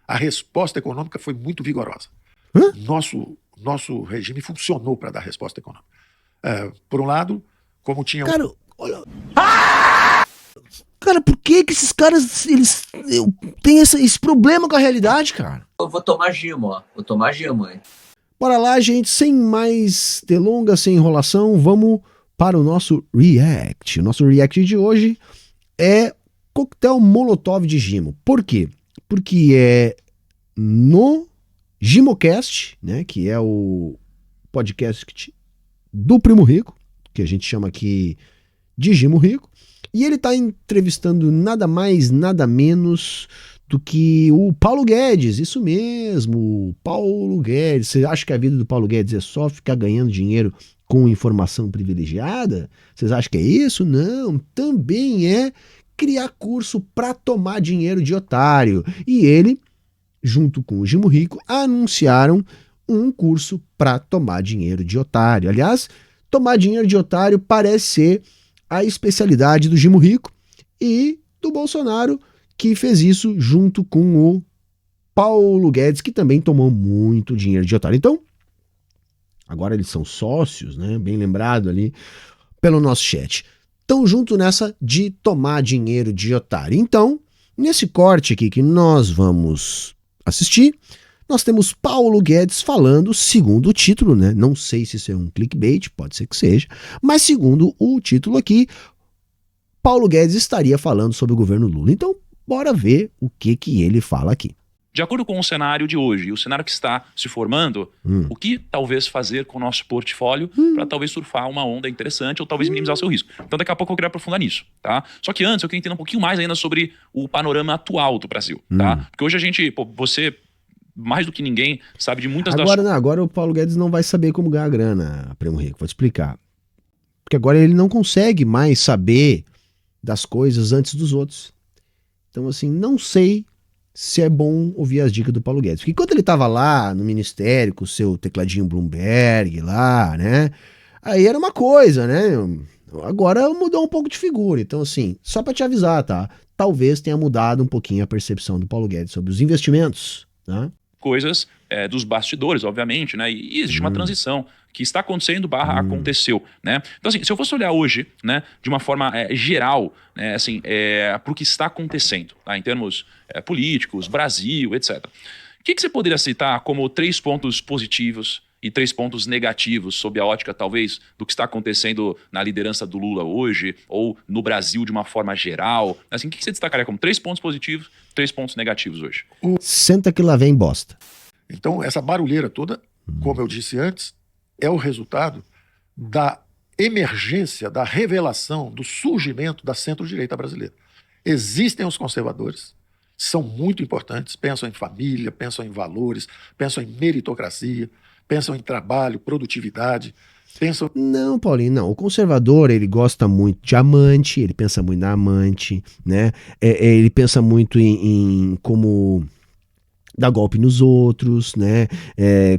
A resposta econômica foi muito vigorosa. Hã? Nosso regime funcionou para dar resposta econômica. Por um lado, como tinha... Cara, olha... Cara, por que esses caras, eles têm esse problema com a realidade, cara? Eu vou tomar Gimo, ó. Vou tomar Gimo, hein? Bora lá, gente, sem mais delongas, sem enrolação, vamos para o nosso React. O nosso React de hoje é coquetel Molotov de Gimo. Por quê? Porque é no Gimocast, né, que é o podcast do Primo Rico, que a gente chama aqui de Gimo Rico, e ele está entrevistando nada mais, nada menos do que o Paulo Guedes, isso mesmo, o Paulo Guedes. Você acha que a vida do Paulo Guedes é só ficar ganhando dinheiro com informação privilegiada? Vocês acham que é isso? Não, também é criar curso para tomar dinheiro de otário. E ele, junto com o Gimo Rico, anunciaram um curso para tomar dinheiro de otário. Aliás, tomar dinheiro de otário parece ser a especialidade do Gimo Rico e do Bolsonaro, que fez isso junto com o Paulo Guedes, que também tomou muito dinheiro de otário. Então, agora eles são sócios, né? Bem lembrado ali pelo nosso chat. Estão junto nessa de tomar dinheiro de otário. Então, nesse corte aqui que nós vamos assistir, nós temos Paulo Guedes falando, segundo o título, né? Não sei se isso é um clickbait, pode ser que seja, mas segundo o título aqui, Paulo Guedes estaria falando sobre o governo Lula. Então, bora ver o que ele fala aqui. De acordo com o cenário de hoje e o cenário que está se formando, o que talvez fazer com o nosso portfólio para talvez surfar uma onda interessante ou talvez minimizar o seu risco. Então daqui a pouco eu queria aprofundar nisso, tá? Só que antes eu queria entender um pouquinho mais ainda sobre o panorama atual do Brasil, tá? Porque hoje a gente, você, mais do que ninguém, sabe de muitas agora, das... Agora o Paulo Guedes não vai saber como ganhar grana, Primo Rico, vou te explicar. Porque agora ele não consegue mais saber das coisas antes dos outros. Então assim, não sei se é bom ouvir as dicas do Paulo Guedes. Porque enquanto ele estava lá no ministério com o seu tecladinho Bloomberg lá, né? Aí era uma coisa, né? Agora mudou um pouco de figura. Então assim, só para te avisar, tá? Talvez tenha mudado um pouquinho a percepção do Paulo Guedes sobre os investimentos, tá? Coisas dos bastidores, obviamente, né? E existe uma transição que está acontecendo / aconteceu, né? Então, assim, se eu fosse olhar hoje, né, de uma forma geral, né, assim, para o que está acontecendo, tá, em termos políticos, Brasil, etc. O que você poderia citar como 3 pontos positivos e 3 pontos negativos sob a ótica, talvez, do que está acontecendo na liderança do Lula hoje ou no Brasil de uma forma geral? Assim, o que você destacaria como 3 pontos positivos, 3 pontos negativos hoje? Senta que lá vem bosta. Então, essa barulheira toda, como eu disse antes, é o resultado da emergência, da revelação, do surgimento da centro-direita brasileira. Existem os conservadores, são muito importantes, pensam em família, pensam em valores, pensam em meritocracia, pensam em trabalho, produtividade, pensam... Não, Paulinho, não. O conservador, ele gosta muito de amante, ele pensa muito na amante, né? Ele pensa muito em como dar golpe nos outros, né?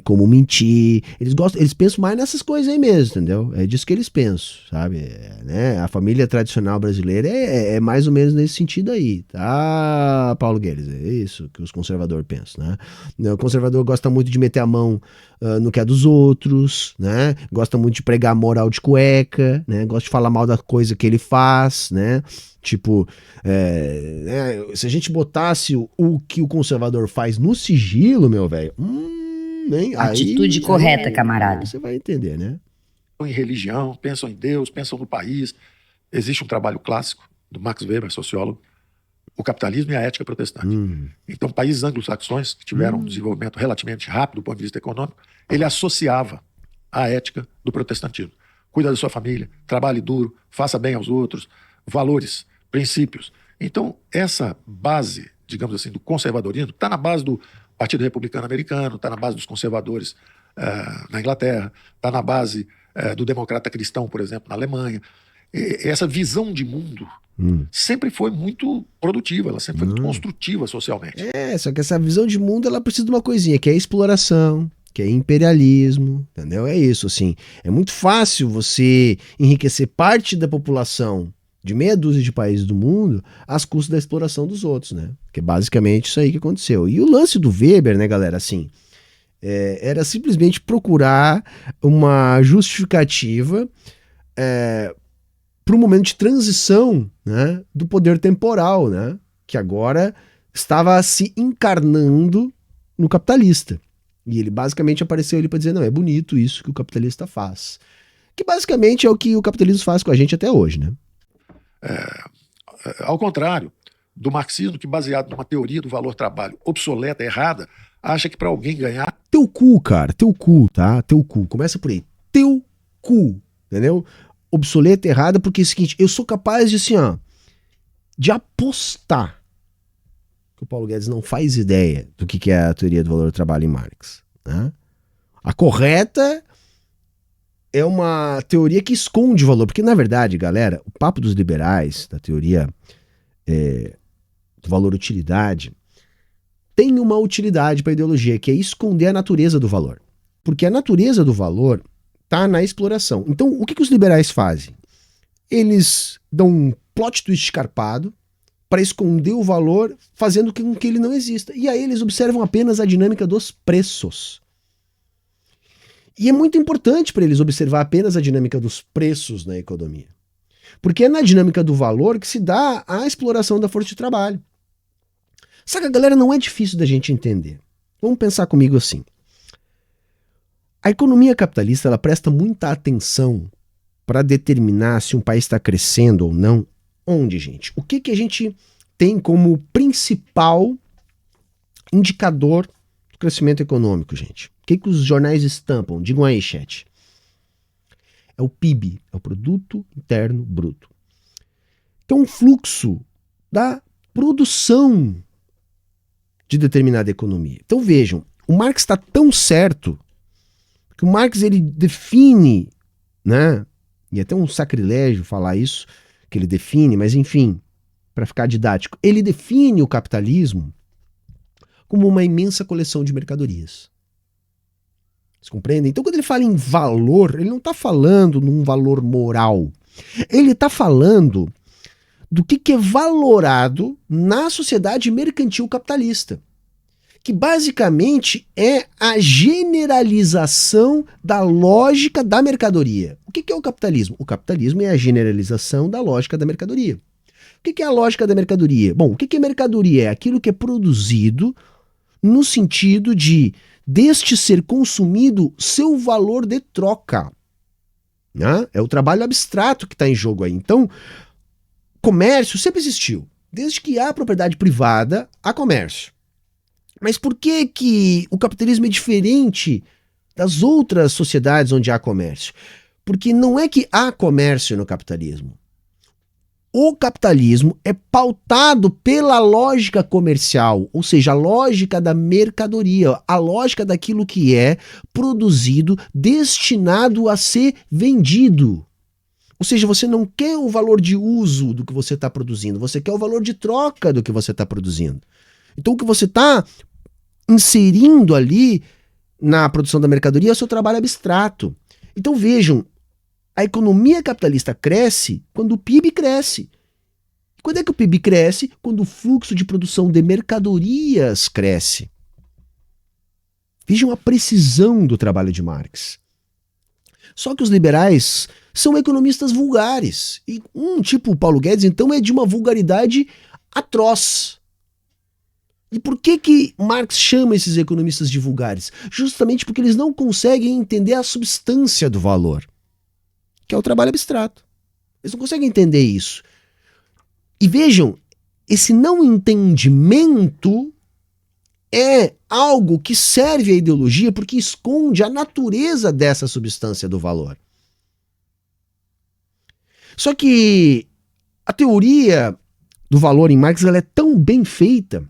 Como mentir. Eles pensam mais nessas coisas aí mesmo, entendeu? É disso que eles pensam, sabe? Né? A família tradicional brasileira é mais ou menos nesse sentido aí, tá, Paulo Guedes? É isso que os conservadores pensam, né? O conservador gosta muito de meter a mão no que é dos outros, né? Gosta muito de pregar moral de cueca, né? Gosta de falar mal da coisa que ele faz, né? Tipo, se a gente botasse o que o conservador faz no sigilo, meu velho, atitude correta, camarada. Você vai entender, né? Em religião, pensam em Deus, pensam no país. Existe um trabalho clássico do Max Weber, sociólogo, o capitalismo e a ética protestante. Então, países anglo-saxões que tiveram um desenvolvimento relativamente rápido do ponto de vista econômico, ele associava a ética do protestantismo. Cuida da sua família, trabalhe duro, faça bem aos outros, valores, princípios. Então, essa base, digamos assim, do conservadorismo, está na base do Partido Republicano Americano, está na base dos conservadores na Inglaterra, está na base do democrata cristão, por exemplo, na Alemanha. Essa visão de mundo sempre foi muito produtiva, ela sempre foi muito construtiva socialmente. Só que essa visão de mundo, ela precisa de uma coisinha, que é exploração, que é imperialismo, entendeu? É isso, assim. É muito fácil você enriquecer parte da população de meia dúzia de países do mundo às custas da exploração dos outros, né? Que é basicamente isso aí que aconteceu. E o lance do Weber, né, galera, assim, era simplesmente procurar uma justificativa para um momento de transição, né, do poder temporal, né, que agora estava se encarnando no capitalista. E ele basicamente apareceu ali para dizer, não, é bonito isso que o capitalista faz. Que basicamente é o que o capitalismo faz com a gente até hoje, né? Ao contrário do marxismo, que baseado numa teoria do valor-trabalho obsoleta, errada, acha que para alguém ganhar... Teu cu, cara, teu cu, tá? Teu cu, começa por aí. Teu cu, entendeu? Obsoleta, errada, porque é o seguinte, eu sou capaz de, assim, ó, de apostar que o Paulo Guedes não faz ideia do que é a teoria do valor-trabalho em Marx, né? A correta é uma teoria que esconde o valor, porque na verdade, galera, o papo dos liberais, da teoria do valor-utilidade, tem uma utilidade para a ideologia, que é esconder a natureza do valor. Porque a natureza do valor está na exploração. Então, o que os liberais fazem? Eles dão um plot twist escarpado para esconder o valor, fazendo com que ele não exista. E aí eles observam apenas a dinâmica dos preços. E é muito importante para eles observar apenas a dinâmica dos preços na economia. Porque é na dinâmica do valor que se dá a exploração da força de trabalho. Sabe, galera, não é difícil da gente entender. Vamos pensar comigo assim. A economia capitalista, ela presta muita atenção para determinar se um país está crescendo ou não. Onde, gente? O que a gente tem como principal indicador do crescimento econômico, gente? O que os jornais estampam? Digam aí, chat. É o PIB, é o Produto Interno Bruto. Que é um fluxo da produção de determinada economia. Então vejam, o Marx está tão certo que o Marx ele define, né? E é até um sacrilégio falar isso, que ele define, mas enfim, para ficar didático, ele define o capitalismo como uma imensa coleção de mercadorias. Vocês compreendem? Então, quando ele fala em valor, ele não está falando num valor moral. Ele está falando do que é valorado na sociedade mercantil capitalista, que basicamente é a generalização da lógica da mercadoria. O que é o capitalismo? O capitalismo é a generalização da lógica da mercadoria. O que é a lógica da mercadoria? Bom, o que é mercadoria? É aquilo que é produzido no sentido de deste ser consumido seu valor de troca. Né? É o trabalho abstrato que está em jogo aí. Então, comércio sempre existiu. Desde que há propriedade privada, há comércio. Mas por que o capitalismo é diferente das outras sociedades onde há comércio? Porque não é que há comércio no capitalismo. O capitalismo é pautado pela lógica comercial, ou seja, a lógica da mercadoria, a lógica daquilo que é produzido, destinado a ser vendido. Ou seja, você não quer o valor de uso do que você está produzindo, você quer o valor de troca do que você está produzindo. Então o que você está inserindo ali na produção da mercadoria é o seu trabalho abstrato. Então vejam, a economia capitalista cresce quando o PIB cresce. Quando é que o PIB cresce? Quando o fluxo de produção de mercadorias cresce. Vejam a precisão do trabalho de Marx. Só que os liberais são economistas vulgares. E tipo o Paulo Guedes, então, é de uma vulgaridade atroz. E por que Marx chama esses economistas de vulgares? Justamente porque eles não conseguem entender a substância do valor, que é o trabalho abstrato. Eles não conseguem entender isso. E vejam, esse não entendimento é algo que serve à ideologia porque esconde a natureza dessa substância do valor. Só que a teoria do valor em Marx ela é tão bem feita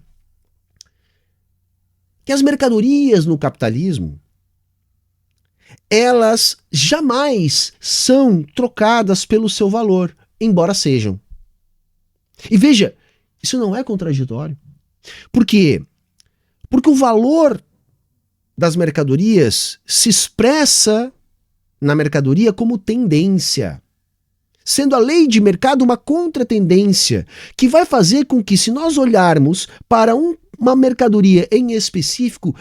que as mercadorias no capitalismo elas jamais são trocadas pelo seu valor, embora sejam. E veja, isso não é contraditório. Por quê? Porque o valor das mercadorias se expressa na mercadoria como tendência. sendo a lei de mercado uma contratendência que vai fazer com que, se nós olharmos para uma mercadoria em específico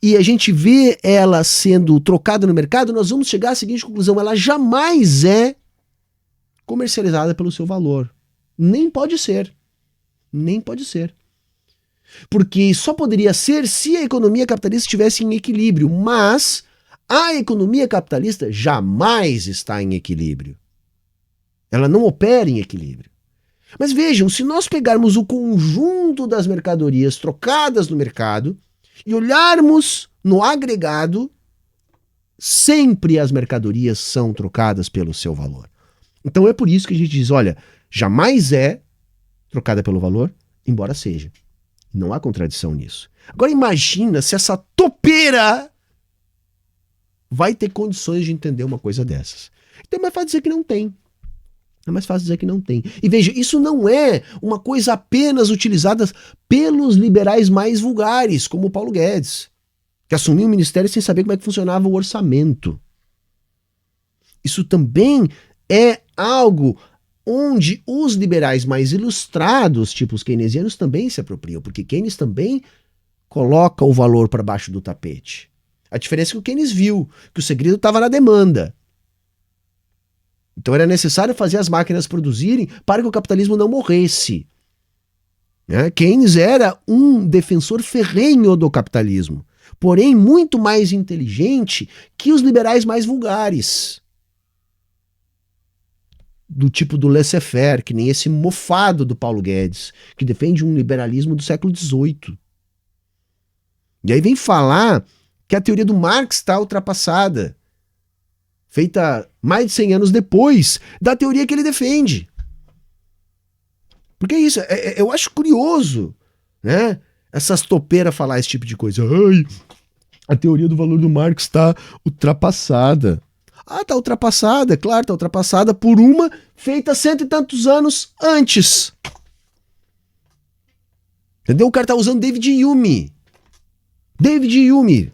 e a gente vê ela sendo trocada no mercado, nós vamos chegar à seguinte conclusão: ela jamais é comercializada pelo seu valor. Nem pode ser. Nem pode ser. Porque só poderia ser se a economia capitalista estivesse em equilíbrio, mas a economia capitalista jamais está em equilíbrio. Ela não opera em equilíbrio. Mas vejam, se nós pegarmos o conjunto das mercadorias trocadas no mercado e olharmos no agregado, sempre as mercadorias são trocadas pelo seu valor. Então é por isso que a gente diz, olha, jamais é trocada pelo valor, embora seja. Não há contradição nisso. Agora imagina se essa topeira vai ter condições de entender uma coisa dessas. Então é mais fácil dizer que não tem. É mais fácil dizer que não tem. E veja, isso não é uma coisa apenas utilizada pelos liberais mais vulgares, como o Paulo Guedes, que assumiu o ministério sem saber como é que funcionava o orçamento. Isso também é algo onde os liberais mais ilustrados, tipo os keynesianos, também se apropriam, porque Keynes também coloca o valor para baixo do tapete. A diferença é que o Keynes viu que o segredo estava na demanda. Então era necessário fazer as máquinas produzirem para que o capitalismo não morresse. Keynes era um defensor ferrenho do capitalismo, porém muito mais inteligente que os liberais mais vulgares. Do tipo do laissez-faire, que nem esse mofado do Paulo Guedes, que defende um liberalismo do século XVIII. E aí vem falar que a teoria do Marx está ultrapassada, feita mais de 100 anos depois da teoria que ele defende. Porque é isso, eu acho curioso, né? Essas topeiras falar esse tipo de coisa. Ai, a teoria do valor do Marx está ultrapassada. Ah, tá ultrapassada, é claro, tá ultrapassada por uma feita 100 e tantos anos antes. Entendeu? O cara tá usando David Hume. David Hume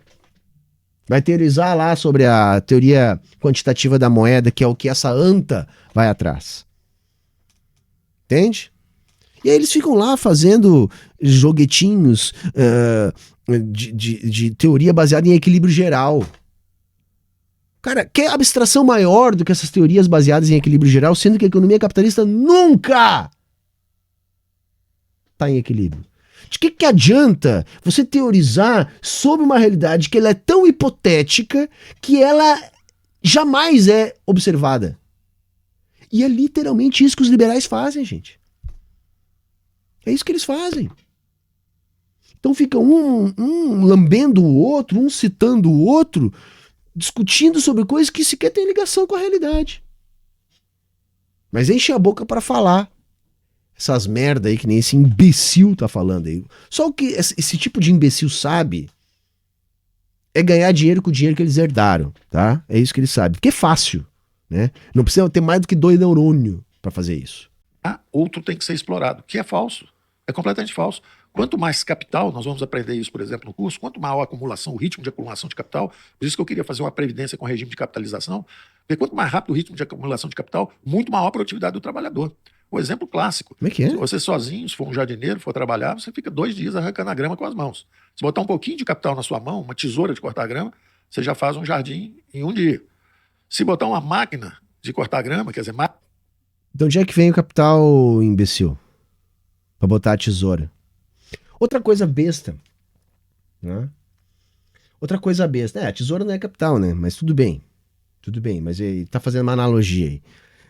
vai teorizar lá sobre a teoria quantitativa da moeda, que é o que essa anta vai atrás. Entende? E aí eles ficam lá fazendo joguetinhos de teoria baseada em equilíbrio geral. Cara, que abstração maior do que essas teorias baseadas em equilíbrio geral, sendo que a economia capitalista nunca está em equilíbrio. De que adianta você teorizar sobre uma realidade que ela é tão hipotética que ela jamais é observada? E é literalmente isso que os liberais fazem, gente. É isso que eles fazem. Então fica um lambendo o outro, um citando o outro, discutindo sobre coisas que sequer têm ligação com a realidade. Mas enche a boca para falar essas merda aí que nem esse imbecil tá falando aí. Só o que esse tipo de imbecil sabe é ganhar dinheiro com o dinheiro que eles herdaram, tá? É isso que eles sabem. Porque é fácil, né? Não precisa ter mais do que 2 neurônios para fazer isso. Outro tem que ser explorado, que é falso. É completamente falso. Quanto mais capital, nós vamos aprender isso, por exemplo, no curso, quanto maior a acumulação, o ritmo de acumulação de capital, por isso que eu queria fazer uma previdência com regime de capitalização, porque quanto mais rápido o ritmo de acumulação de capital, muito maior a produtividade do trabalhador. O exemplo clássico. Como é que é? Se você sozinho, se for um jardineiro, for trabalhar, você fica 2 dias arrancando a grama com as mãos. Se botar um pouquinho de capital na sua mão, uma tesoura de cortar grama, você já faz um jardim em 1 dia. Se botar uma máquina de cortar grama, quer dizer, De onde é que vem o capital, imbecil? Pra botar a tesoura. Outra coisa besta, né? Outra coisa besta. A tesoura não é capital, né? Mas tudo bem. Tudo bem, mas ele tá fazendo uma analogia aí.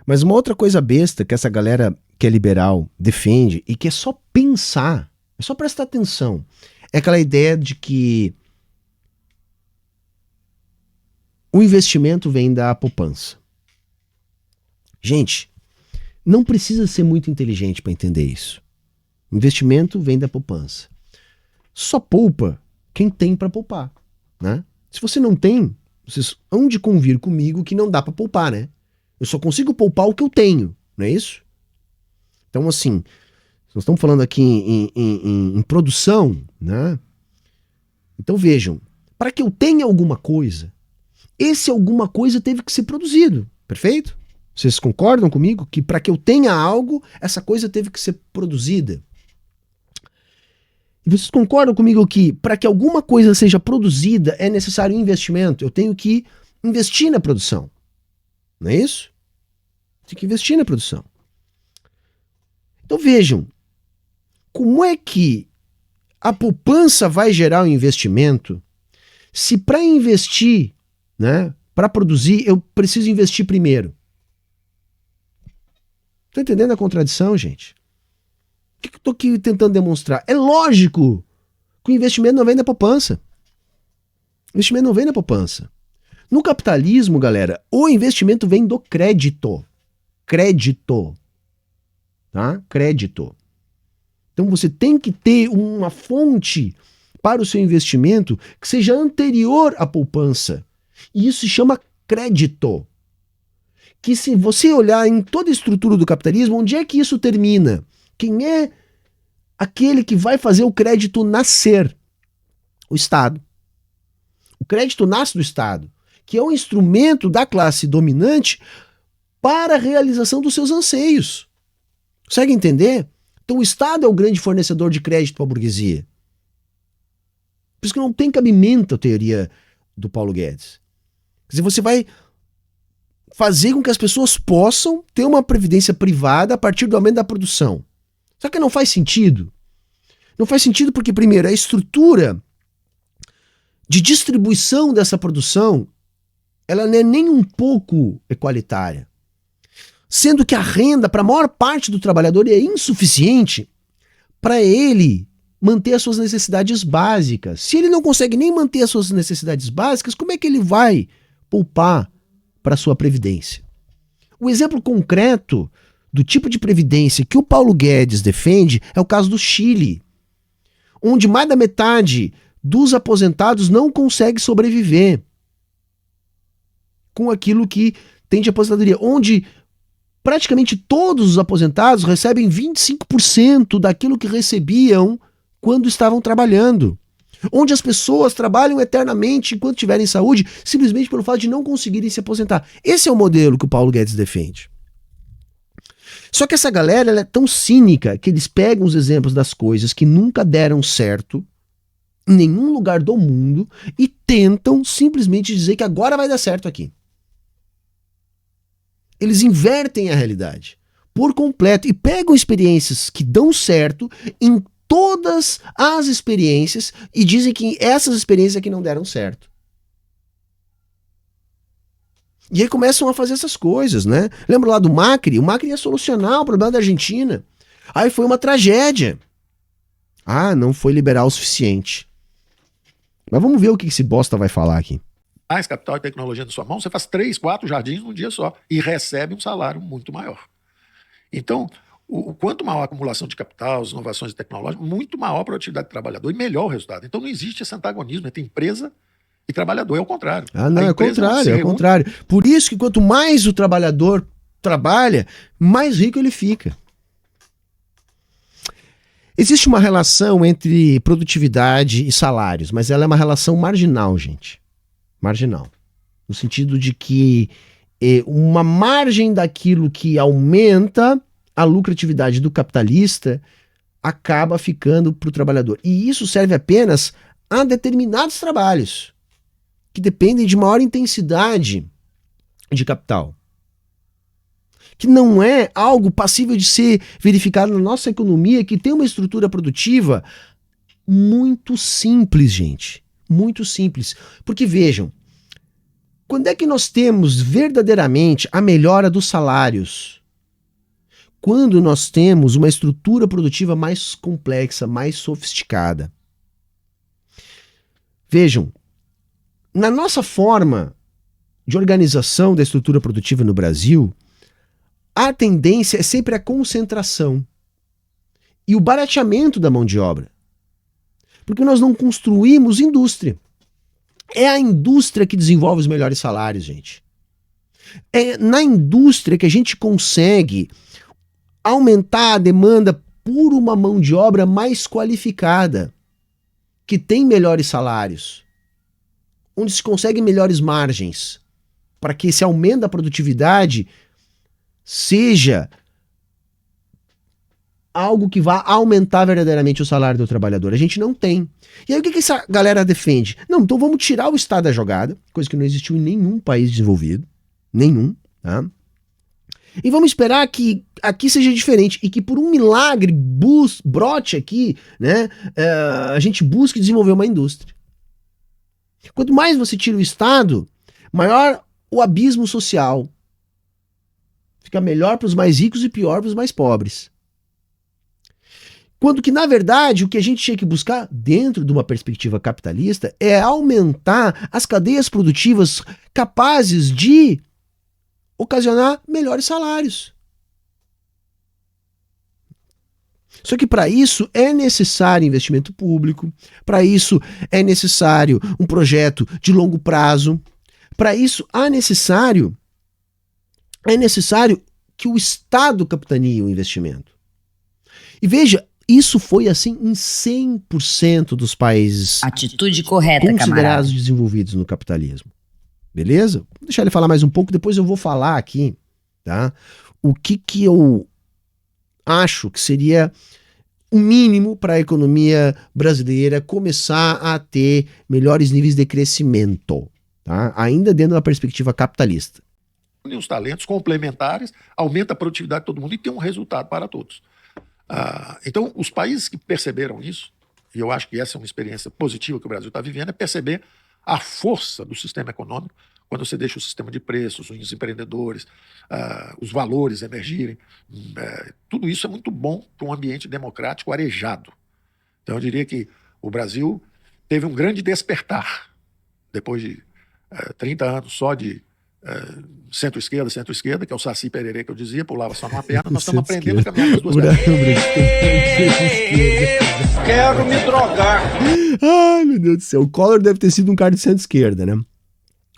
Mas uma outra coisa besta que essa galera que é liberal defende e que é só pensar, é só prestar atenção, é aquela ideia de que o investimento vem da poupança. Gente, não precisa ser muito inteligente para entender isso. Investimento vem da poupança. Só poupa quem tem para poupar, né? Se você não tem, vocês hão de convir comigo que não dá para poupar, né? Eu só consigo poupar o que eu tenho, não é isso? Então, assim, nós estamos falando aqui em produção, né? Então vejam, para que eu tenha alguma coisa, esse alguma coisa teve que ser produzido, perfeito? Vocês concordam comigo que para que eu tenha algo, essa coisa teve que ser produzida? E vocês concordam comigo que para que alguma coisa seja produzida é necessário investimento? Eu tenho que investir na produção. Não é isso? Tem que investir na produção. Então vejam, como é que a poupança vai gerar o investimento se para investir, né, para produzir, eu preciso investir primeiro? Tá entendendo a contradição, gente? O que eu tô aqui tentando demonstrar? É lógico que o investimento não vem da poupança. O investimento não vem da poupança. No capitalismo, galera, o investimento vem do crédito. Crédito. Tá? Crédito. Então você tem que ter uma fonte para o seu investimento que seja anterior à poupança. E isso se chama crédito. Que se você olhar em toda a estrutura do capitalismo, onde é que isso termina? Quem é aquele que vai fazer o crédito nascer? O Estado. O crédito nasce do Estado, que é um instrumento da classe dominante para a realização dos seus anseios. Consegue entender? Então o Estado é o grande fornecedor de crédito para a burguesia. Por isso que não tem cabimento a teoria do Paulo Guedes. Quer dizer, você vai fazer com que as pessoas possam ter uma previdência privada a partir do aumento da produção. Só que não faz sentido. Não faz sentido porque, primeiro, a estrutura de distribuição dessa produção, ela não é nem um pouco equalitária. Sendo que a renda para a maior parte do trabalhador é insuficiente para ele manter as suas necessidades básicas. Se ele não consegue nem manter as suas necessidades básicas, como é que ele vai poupar para a sua previdência? O exemplo concreto do tipo de previdência que o Paulo Guedes defende é o caso do Chile, onde mais da metade dos aposentados não consegue sobreviver com aquilo que tem de aposentadoria, onde praticamente todos os aposentados recebem 25% daquilo que recebiam quando estavam trabalhando. Onde as pessoas trabalham eternamente enquanto tiverem saúde, simplesmente pelo fato de não conseguirem se aposentar. Esse é o modelo que o Paulo Guedes defende. Só que essa galera ela é tão cínica que eles pegam os exemplos das coisas que nunca deram certo em nenhum lugar do mundo e tentam simplesmente dizer que agora vai dar certo aqui. Eles invertem a realidade por completo e pegam experiências que dão certo em todas as experiências e dizem que essas experiências aqui não deram certo. E aí começam a fazer essas coisas, né? Lembra lá do Macri? O Macri ia solucionar o problema da Argentina. Aí foi uma tragédia. Ah, não foi liberal o suficiente. Mas vamos ver o que esse bosta vai falar aqui. Mais capital e tecnologia na sua mão, você faz 3, 4 jardins num dia só e recebe um salário muito maior. Então, o quanto maior a acumulação de capital, as inovações tecnológicas, muito maior a produtividade do trabalhador e melhor o resultado. Então não existe esse antagonismo entre empresa e trabalhador, é o contrário. Ah, não, é o contrário, é o contrário. Por isso que quanto mais o trabalhador trabalha, mais rico ele fica. Existe uma relação entre produtividade e salários, mas ela é uma relação marginal, gente. Marginal. No sentido de que uma margem daquilo que aumenta a lucratividade do capitalista acaba ficando para o trabalhador. E isso serve apenas a determinados trabalhos que dependem de maior intensidade de capital. Que não é algo passível de ser verificado na nossa economia, que tem uma estrutura produtiva muito simples, gente. Muito simples. Porque vejam, quando é que nós temos verdadeiramente a melhora dos salários? Quando nós temos uma estrutura produtiva mais complexa, mais sofisticada. Vejam, na nossa forma de organização da estrutura produtiva no Brasil, a tendência é sempre a concentração e o barateamento da mão de obra. Porque nós não construímos indústria. É a indústria que desenvolve os melhores salários, gente. É na indústria que a gente consegue aumentar a demanda por uma mão de obra mais qualificada, que tem melhores salários, onde se conseguem melhores margens, para que esse aumento da produtividade seja algo que vá aumentar verdadeiramente o salário do trabalhador. A gente não tem. E aí o que essa galera defende? Não, então vamos tirar o Estado da jogada, coisa que não existiu em nenhum país desenvolvido. Nenhum, tá? E vamos esperar que aqui seja diferente e que por um milagre brote aqui, né, a gente busque desenvolver uma indústria. Quanto mais você tira o Estado, maior o abismo social. Fica melhor para os mais ricos e pior para os mais pobres. Quando que, na verdade, o que a gente tinha que buscar, dentro de uma perspectiva capitalista, é aumentar as cadeias produtivas capazes de ocasionar melhores salários. Só que para isso é necessário investimento público, para isso é necessário um projeto de longo prazo, para isso é necessário que o Estado capitanie o investimento. E veja, isso foi assim em 100% dos países Atitude correta, considerados camarada. desenvolvidos no capitalismo. Beleza? Vou deixar ele falar mais um pouco, depois eu vou falar aqui, tá? O que eu acho que seria o mínimo para a economia brasileira começar a ter melhores níveis de crescimento, tá? Ainda dentro da perspectiva capitalista. E os talentos complementares, aumenta a produtividade de todo mundo e tem um resultado para todos. Então, os países que perceberam isso, e eu acho que essa é uma experiência positiva que o Brasil está vivendo, é perceber a força do sistema econômico quando você deixa o sistema de preços, os empreendedores, os valores emergirem. Tudo isso é muito bom para um ambiente democrático arejado. Então, eu diria que o Brasil teve um grande despertar depois de 30 anos só de centro-esquerda, que é o Saci Pererê que eu dizia, pulava só numa perna, nós estamos aprendendo a caminhar com as duas pernas. Quero me drogar. Ai, meu Deus do céu. O Collor deve ter sido um cara de centro-esquerda, né?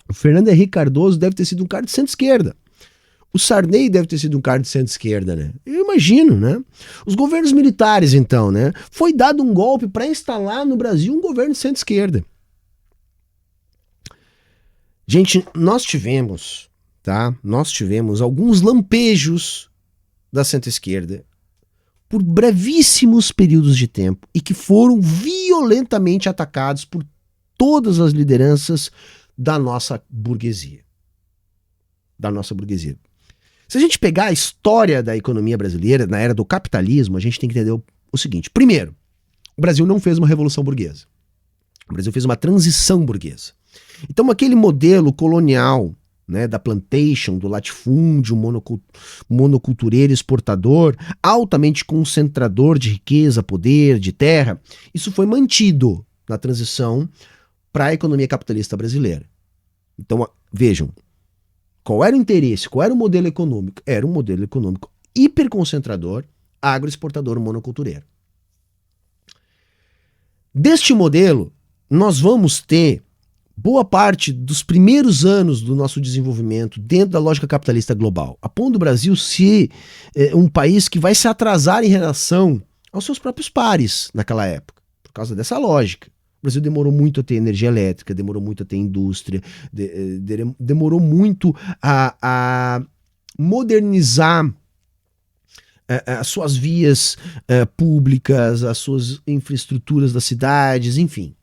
O Fernando Henrique Cardoso deve ter sido um cara de centro-esquerda. O Sarney deve ter sido um cara de centro-esquerda, né? Eu imagino, né? Os governos militares, então, né? Foi dado um golpe para instalar no Brasil um governo de centro-esquerda. Gente, nós tivemos alguns lampejos da centro-esquerda por brevíssimos períodos de tempo e que foram violentamente atacados por todas as lideranças da nossa burguesia. Se a gente pegar a história da economia brasileira na era do capitalismo, a gente tem que entender o seguinte. Primeiro, o Brasil não fez uma revolução burguesa. O Brasil fez uma transição burguesa. Então aquele modelo colonial, né, da plantation, do latifúndio, monocultureiro exportador, altamente concentrador de riqueza, poder, de terra, isso foi mantido na transição para a economia capitalista brasileira. Então vejam, qual era o interesse, qual era o modelo econômico? Era um modelo econômico hiperconcentrador, agroexportador monocultureiro. Deste modelo, nós vamos ter boa parte dos primeiros anos do nosso desenvolvimento dentro da lógica capitalista global, a ponto do Brasil ser um país que vai se atrasar em relação aos seus próprios pares naquela época, por causa dessa lógica. O Brasil demorou muito a ter energia elétrica, demorou muito a ter indústria, demorou muito a modernizar as suas vias públicas, as suas infraestruturas das cidades, enfim.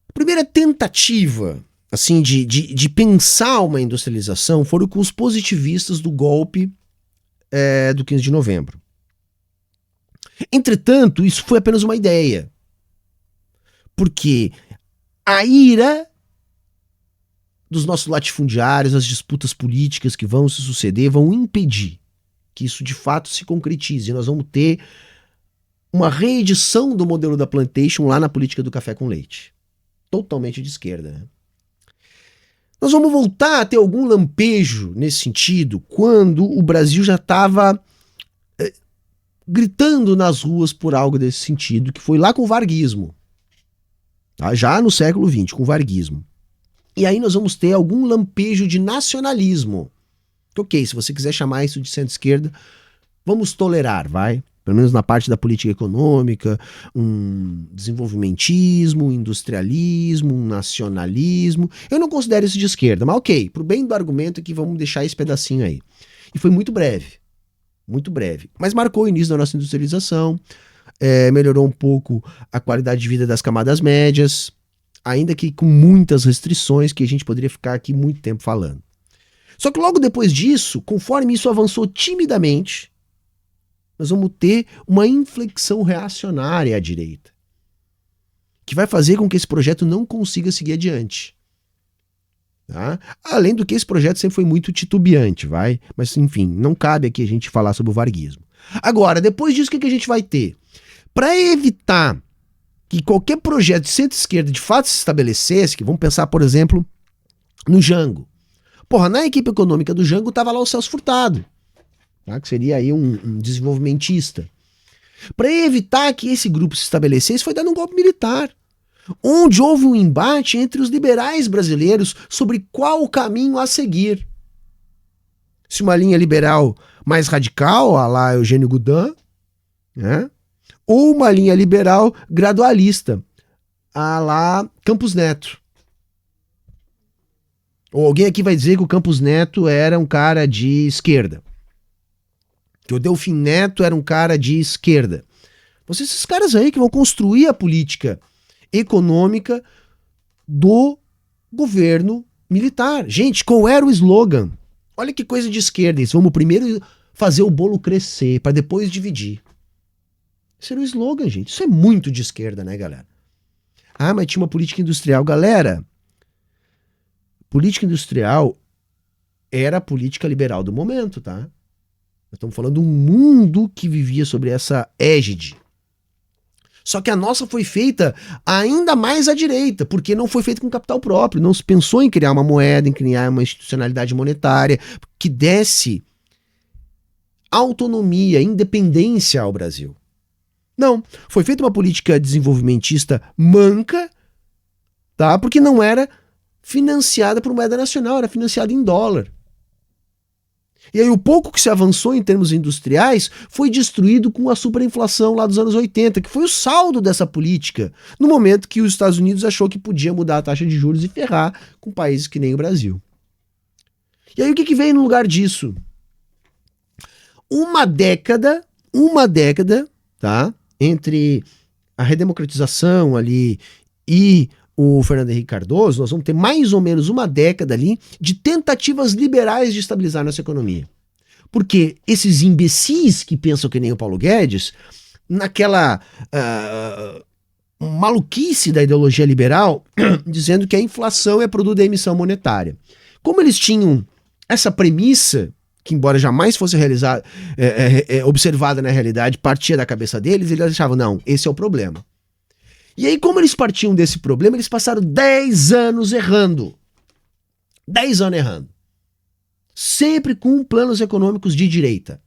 A primeira tentativa assim, de pensar uma industrialização foram com os positivistas do golpe do 15 de novembro. Entretanto, isso foi apenas uma ideia. Porque a ira dos nossos latifundiários, as disputas políticas que vão se suceder, vão impedir que isso de fato se concretize. Nós vamos ter uma reedição do modelo da plantation lá na política do café com leite. Totalmente de esquerda, né? Nós vamos voltar a ter algum lampejo nesse sentido quando o Brasil já estava gritando nas ruas por algo desse sentido, que foi lá com o varguismo. Tá? Já no século XX, com o varguismo. E aí nós vamos ter algum lampejo de nacionalismo. Ok, se você quiser chamar isso de centro-esquerda, vamos tolerar, vai? pelo menos na parte da política econômica, um desenvolvimentismo, um industrialismo, um nacionalismo. Eu não considero isso de esquerda, mas ok, pro bem do argumento aqui, vamos deixar esse pedacinho aí. E foi muito breve, mas marcou o início da nossa industrialização, melhorou um pouco a qualidade de vida das camadas médias, ainda que com muitas restrições que a gente poderia ficar aqui muito tempo falando. Só que logo depois disso, conforme isso avançou timidamente, nós vamos ter uma inflexão reacionária à direita, que vai fazer com que esse projeto não consiga seguir adiante. Tá? Além do que esse projeto sempre foi muito titubeante, mas enfim, não cabe aqui a gente falar sobre o varguismo. Agora, depois disso, o que a gente vai ter? Para evitar que qualquer projeto de centro-esquerda de fato se estabelecesse, que vamos pensar, por exemplo, no Jango. Porra, na equipe econômica do Jango estava lá o Celso Furtado, tá? Que seria aí um desenvolvimentista. Para evitar que esse grupo se estabelecesse, foi dado um golpe militar, onde houve um embate entre os liberais brasileiros sobre qual o caminho a seguir. Se uma linha liberal mais radical, à la Eugênio Goudin, né? Ou uma linha liberal gradualista, à la Campos Neto. Ou alguém aqui vai dizer que o Campos Neto era um cara de esquerda, que o Delfim Neto era um cara de esquerda. Vão ser esses caras aí que vão construir a política econômica do governo militar. Gente, qual era o slogan? Olha que coisa de esquerda isso. Vamos primeiro fazer o bolo crescer, para depois dividir. Esse era o slogan, gente. Isso é muito de esquerda, né, galera? Ah, mas tinha uma política industrial. Galera, política industrial era a política liberal do momento, tá? Nós estamos falando de um mundo que vivia sobre essa égide. Só que a nossa foi feita ainda mais à direita, porque não foi feita com capital próprio. Não se pensou em criar uma moeda, em criar uma institucionalidade monetária que desse autonomia, independência ao Brasil. Não, foi feita uma política desenvolvimentista manca, tá? Porque não era financiada por moeda nacional, era financiada em dólar. E aí o pouco que se avançou em termos industriais foi destruído com a superinflação lá dos anos 80, que foi o saldo dessa política, no momento que os Estados Unidos achou que podia mudar a taxa de juros e ferrar com países que nem o Brasil. E aí o que veio no lugar disso? Uma década, tá? Entre a redemocratização ali e o Fernando Henrique Cardoso, nós vamos ter mais ou menos uma década ali de tentativas liberais de estabilizar nossa economia. Porque esses imbecis que pensam que nem o Paulo Guedes, naquela maluquice da ideologia liberal, dizendo que a inflação é produto da emissão monetária. Como eles tinham essa premissa, que embora jamais fosse realizada, observada na realidade, partia da cabeça deles, eles achavam, não, esse é o problema. E aí, como eles partiam desse problema, eles passaram 10 anos errando. 10 anos errando. Sempre com planos econômicos de direita.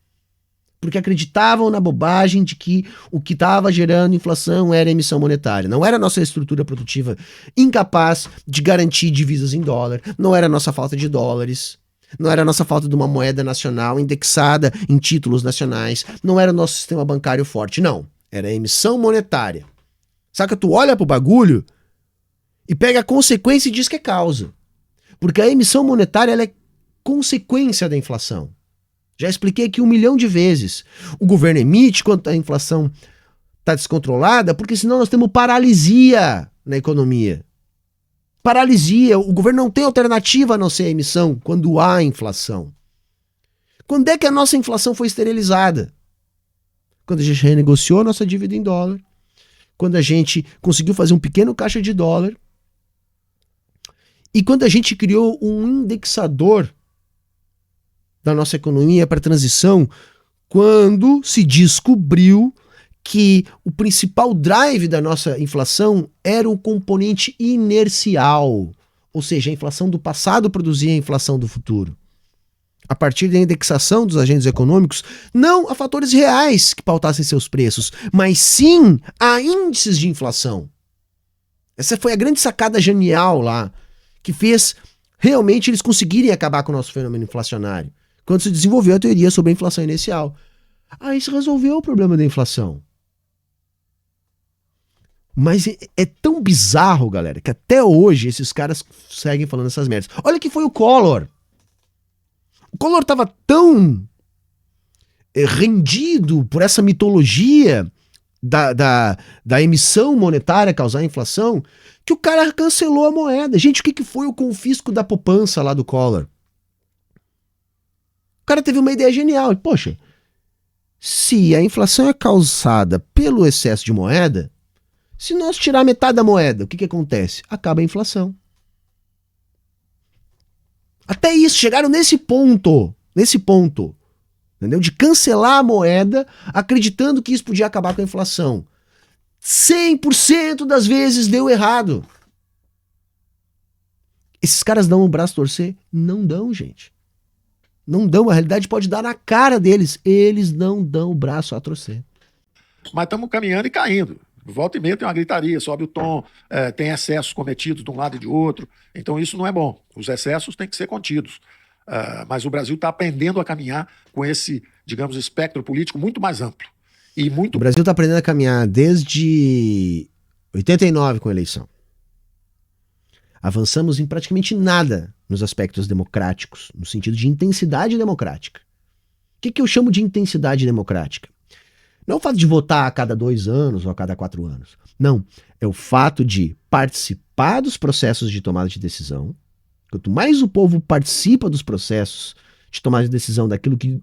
Porque acreditavam na bobagem de que o que estava gerando inflação era a emissão monetária. Não era a nossa estrutura produtiva incapaz de garantir divisas em dólar. Não era a nossa falta de dólares. Não era a nossa falta de uma moeda nacional indexada em títulos nacionais. Não era o nosso sistema bancário forte. Não. Era a emissão monetária. Saca? Tu olha pro bagulho e pega a consequência e diz que é causa. Porque a emissão monetária ela é consequência da inflação. Já expliquei aqui 1 milhão de vezes. O governo emite quando a inflação está descontrolada, porque senão nós temos paralisia na economia. Paralisia. O governo não tem alternativa a não ser a emissão quando há inflação. Quando é que a nossa inflação foi esterilizada? Quando a gente renegociou a nossa dívida em dólar. Quando a gente conseguiu fazer um pequeno caixa de dólar e quando a gente criou um indexador da nossa economia para transição, quando se descobriu que o principal drive da nossa inflação era o componente inercial, ou seja, a inflação do passado produzia a inflação do futuro. A partir da indexação dos agentes econômicos, não a fatores reais que pautassem seus preços, mas sim a índices de inflação. Essa foi a grande sacada genial lá, que fez realmente eles conseguirem acabar com o nosso fenômeno inflacionário, quando se desenvolveu a teoria sobre a inflação inercial. Aí se resolveu o problema da inflação. Mas é tão bizarro, galera, que até hoje esses caras seguem falando essas merdas. Olha que foi o Collor. O Collor tava tão rendido por essa mitologia da emissão monetária causar inflação, que o cara cancelou a moeda. Gente, o que foi o confisco da poupança lá do Collor? O cara teve uma ideia genial. Poxa, se a inflação é causada pelo excesso de moeda, se nós tirar metade da moeda, o que acontece? Acaba a inflação. Até isso, chegaram nesse ponto, entendeu? De cancelar a moeda, acreditando que isso podia acabar com a inflação. 100% das vezes deu errado. Esses caras dão o braço a torcer? Não dão, gente. Não dão, a realidade pode dar na cara deles. Eles não dão o braço a torcer. Mas estamos caminhando e caindo. Volta e meia tem uma gritaria, sobe o tom, tem excessos cometidos de um lado e de outro. Então isso não é bom. Os excessos têm que ser contidos. Mas o Brasil está aprendendo a caminhar com esse, digamos, espectro político muito mais amplo. E muito... O Brasil está aprendendo a caminhar desde 89 com a eleição. Avançamos em praticamente nada nos aspectos democráticos, no sentido de intensidade democrática. O que eu chamo de intensidade democrática? Não é o fato de votar a cada 2 anos ou a cada 4 anos. Não. É o fato de participar dos processos de tomada de decisão. Quanto mais o povo participa dos processos de tomada de decisão daquilo que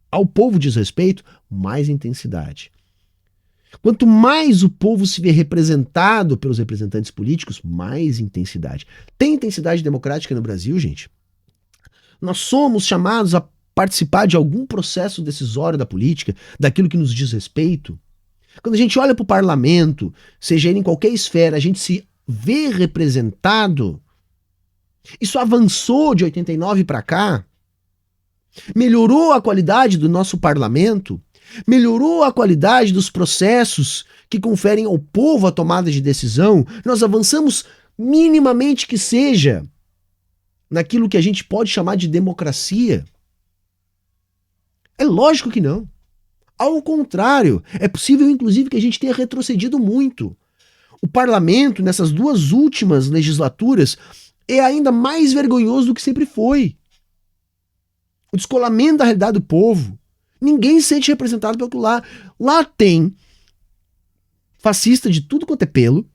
ao povo diz respeito, mais intensidade. Quanto mais o povo se vê representado pelos representantes políticos, mais intensidade. Tem intensidade democrática no Brasil, gente? Nós somos chamados a participar de algum processo decisório da política, daquilo que nos diz respeito. Quando a gente olha para o parlamento, seja ele em qualquer esfera, a gente se vê representado. Isso avançou de 89 para cá, melhorou a qualidade do nosso parlamento, melhorou a qualidade dos processos que conferem ao povo a tomada de decisão. Nós avançamos minimamente que seja naquilo que a gente pode chamar de democracia. É lógico que não. Ao contrário, é possível inclusive que a gente tenha retrocedido muito. O parlamento, nessas 2 últimas legislaturas, é ainda mais vergonhoso do que sempre foi. O descolamento da realidade do povo. Ninguém se sente representado pelo que lá. Lá tem fascista de tudo quanto é pelo.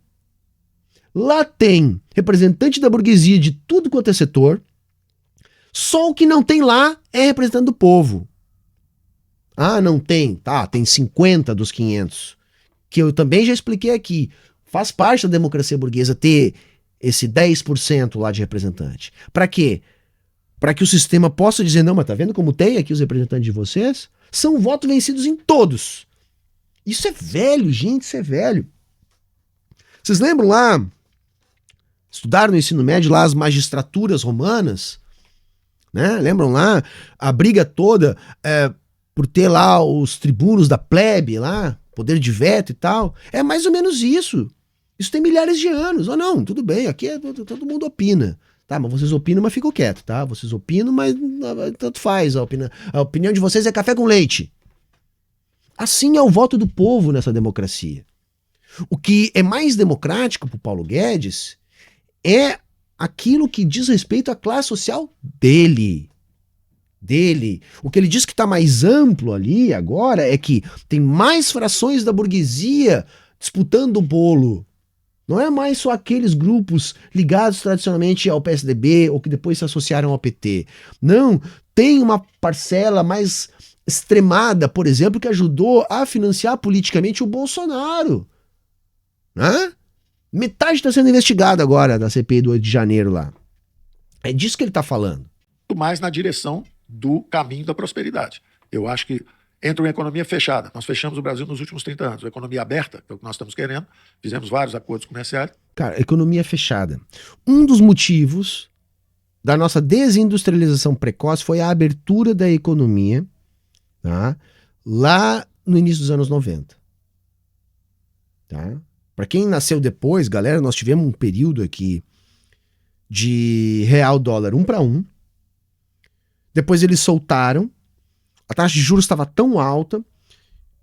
Lá tem representante da burguesia de tudo quanto é setor. Só o que não tem lá é representante do povo. Ah, não tem. Tá, tem 50 dos 500. Que eu também já expliquei aqui. Faz parte da democracia burguesa ter esse 10% lá de representante. Para quê? Para que o sistema possa dizer, não, mas tá vendo como tem aqui os representantes de vocês? São votos vencidos em todos. Isso é velho, gente, isso é velho. Vocês lembram lá, estudaram no ensino médio lá as magistraturas romanas? Né? Lembram lá a briga toda por ter lá os tribunos da plebe lá, poder de veto e tal? É mais ou menos isso. Isso tem milhares de anos. Ou não, tudo bem, aqui todo mundo opina. Tá, mas vocês opinam, mas ficam quietos, tá? Vocês opinam, mas tanto faz. A opinião de vocês é café com leite. Assim é o voto do povo nessa democracia. O que é mais democrático para o Paulo Guedes é aquilo que diz respeito à classe social dele. O que ele diz que está mais amplo ali agora é que tem mais frações da burguesia disputando o bolo. Não é mais só aqueles grupos ligados tradicionalmente ao PSDB ou que depois se associaram ao PT. Não, tem uma parcela mais extremada, por exemplo, que ajudou a financiar politicamente o Bolsonaro. Né? Metade está sendo investigada agora da CPI do 8 de janeiro lá. É disso que ele está falando. Muito mais na direção do caminho da prosperidade. Eu acho que entra uma economia fechada. Nós fechamos o Brasil nos últimos 30 anos. A economia aberta, que é o que nós estamos querendo. Fizemos vários acordos comerciais. Cara, economia fechada. Um dos motivos da nossa desindustrialização precoce foi a abertura da economia, tá? Lá no início dos anos 90. Tá? Para quem nasceu depois, galera, nós tivemos um período aqui de real dólar 1 para 1. Depois eles soltaram. A taxa de juros estava tão alta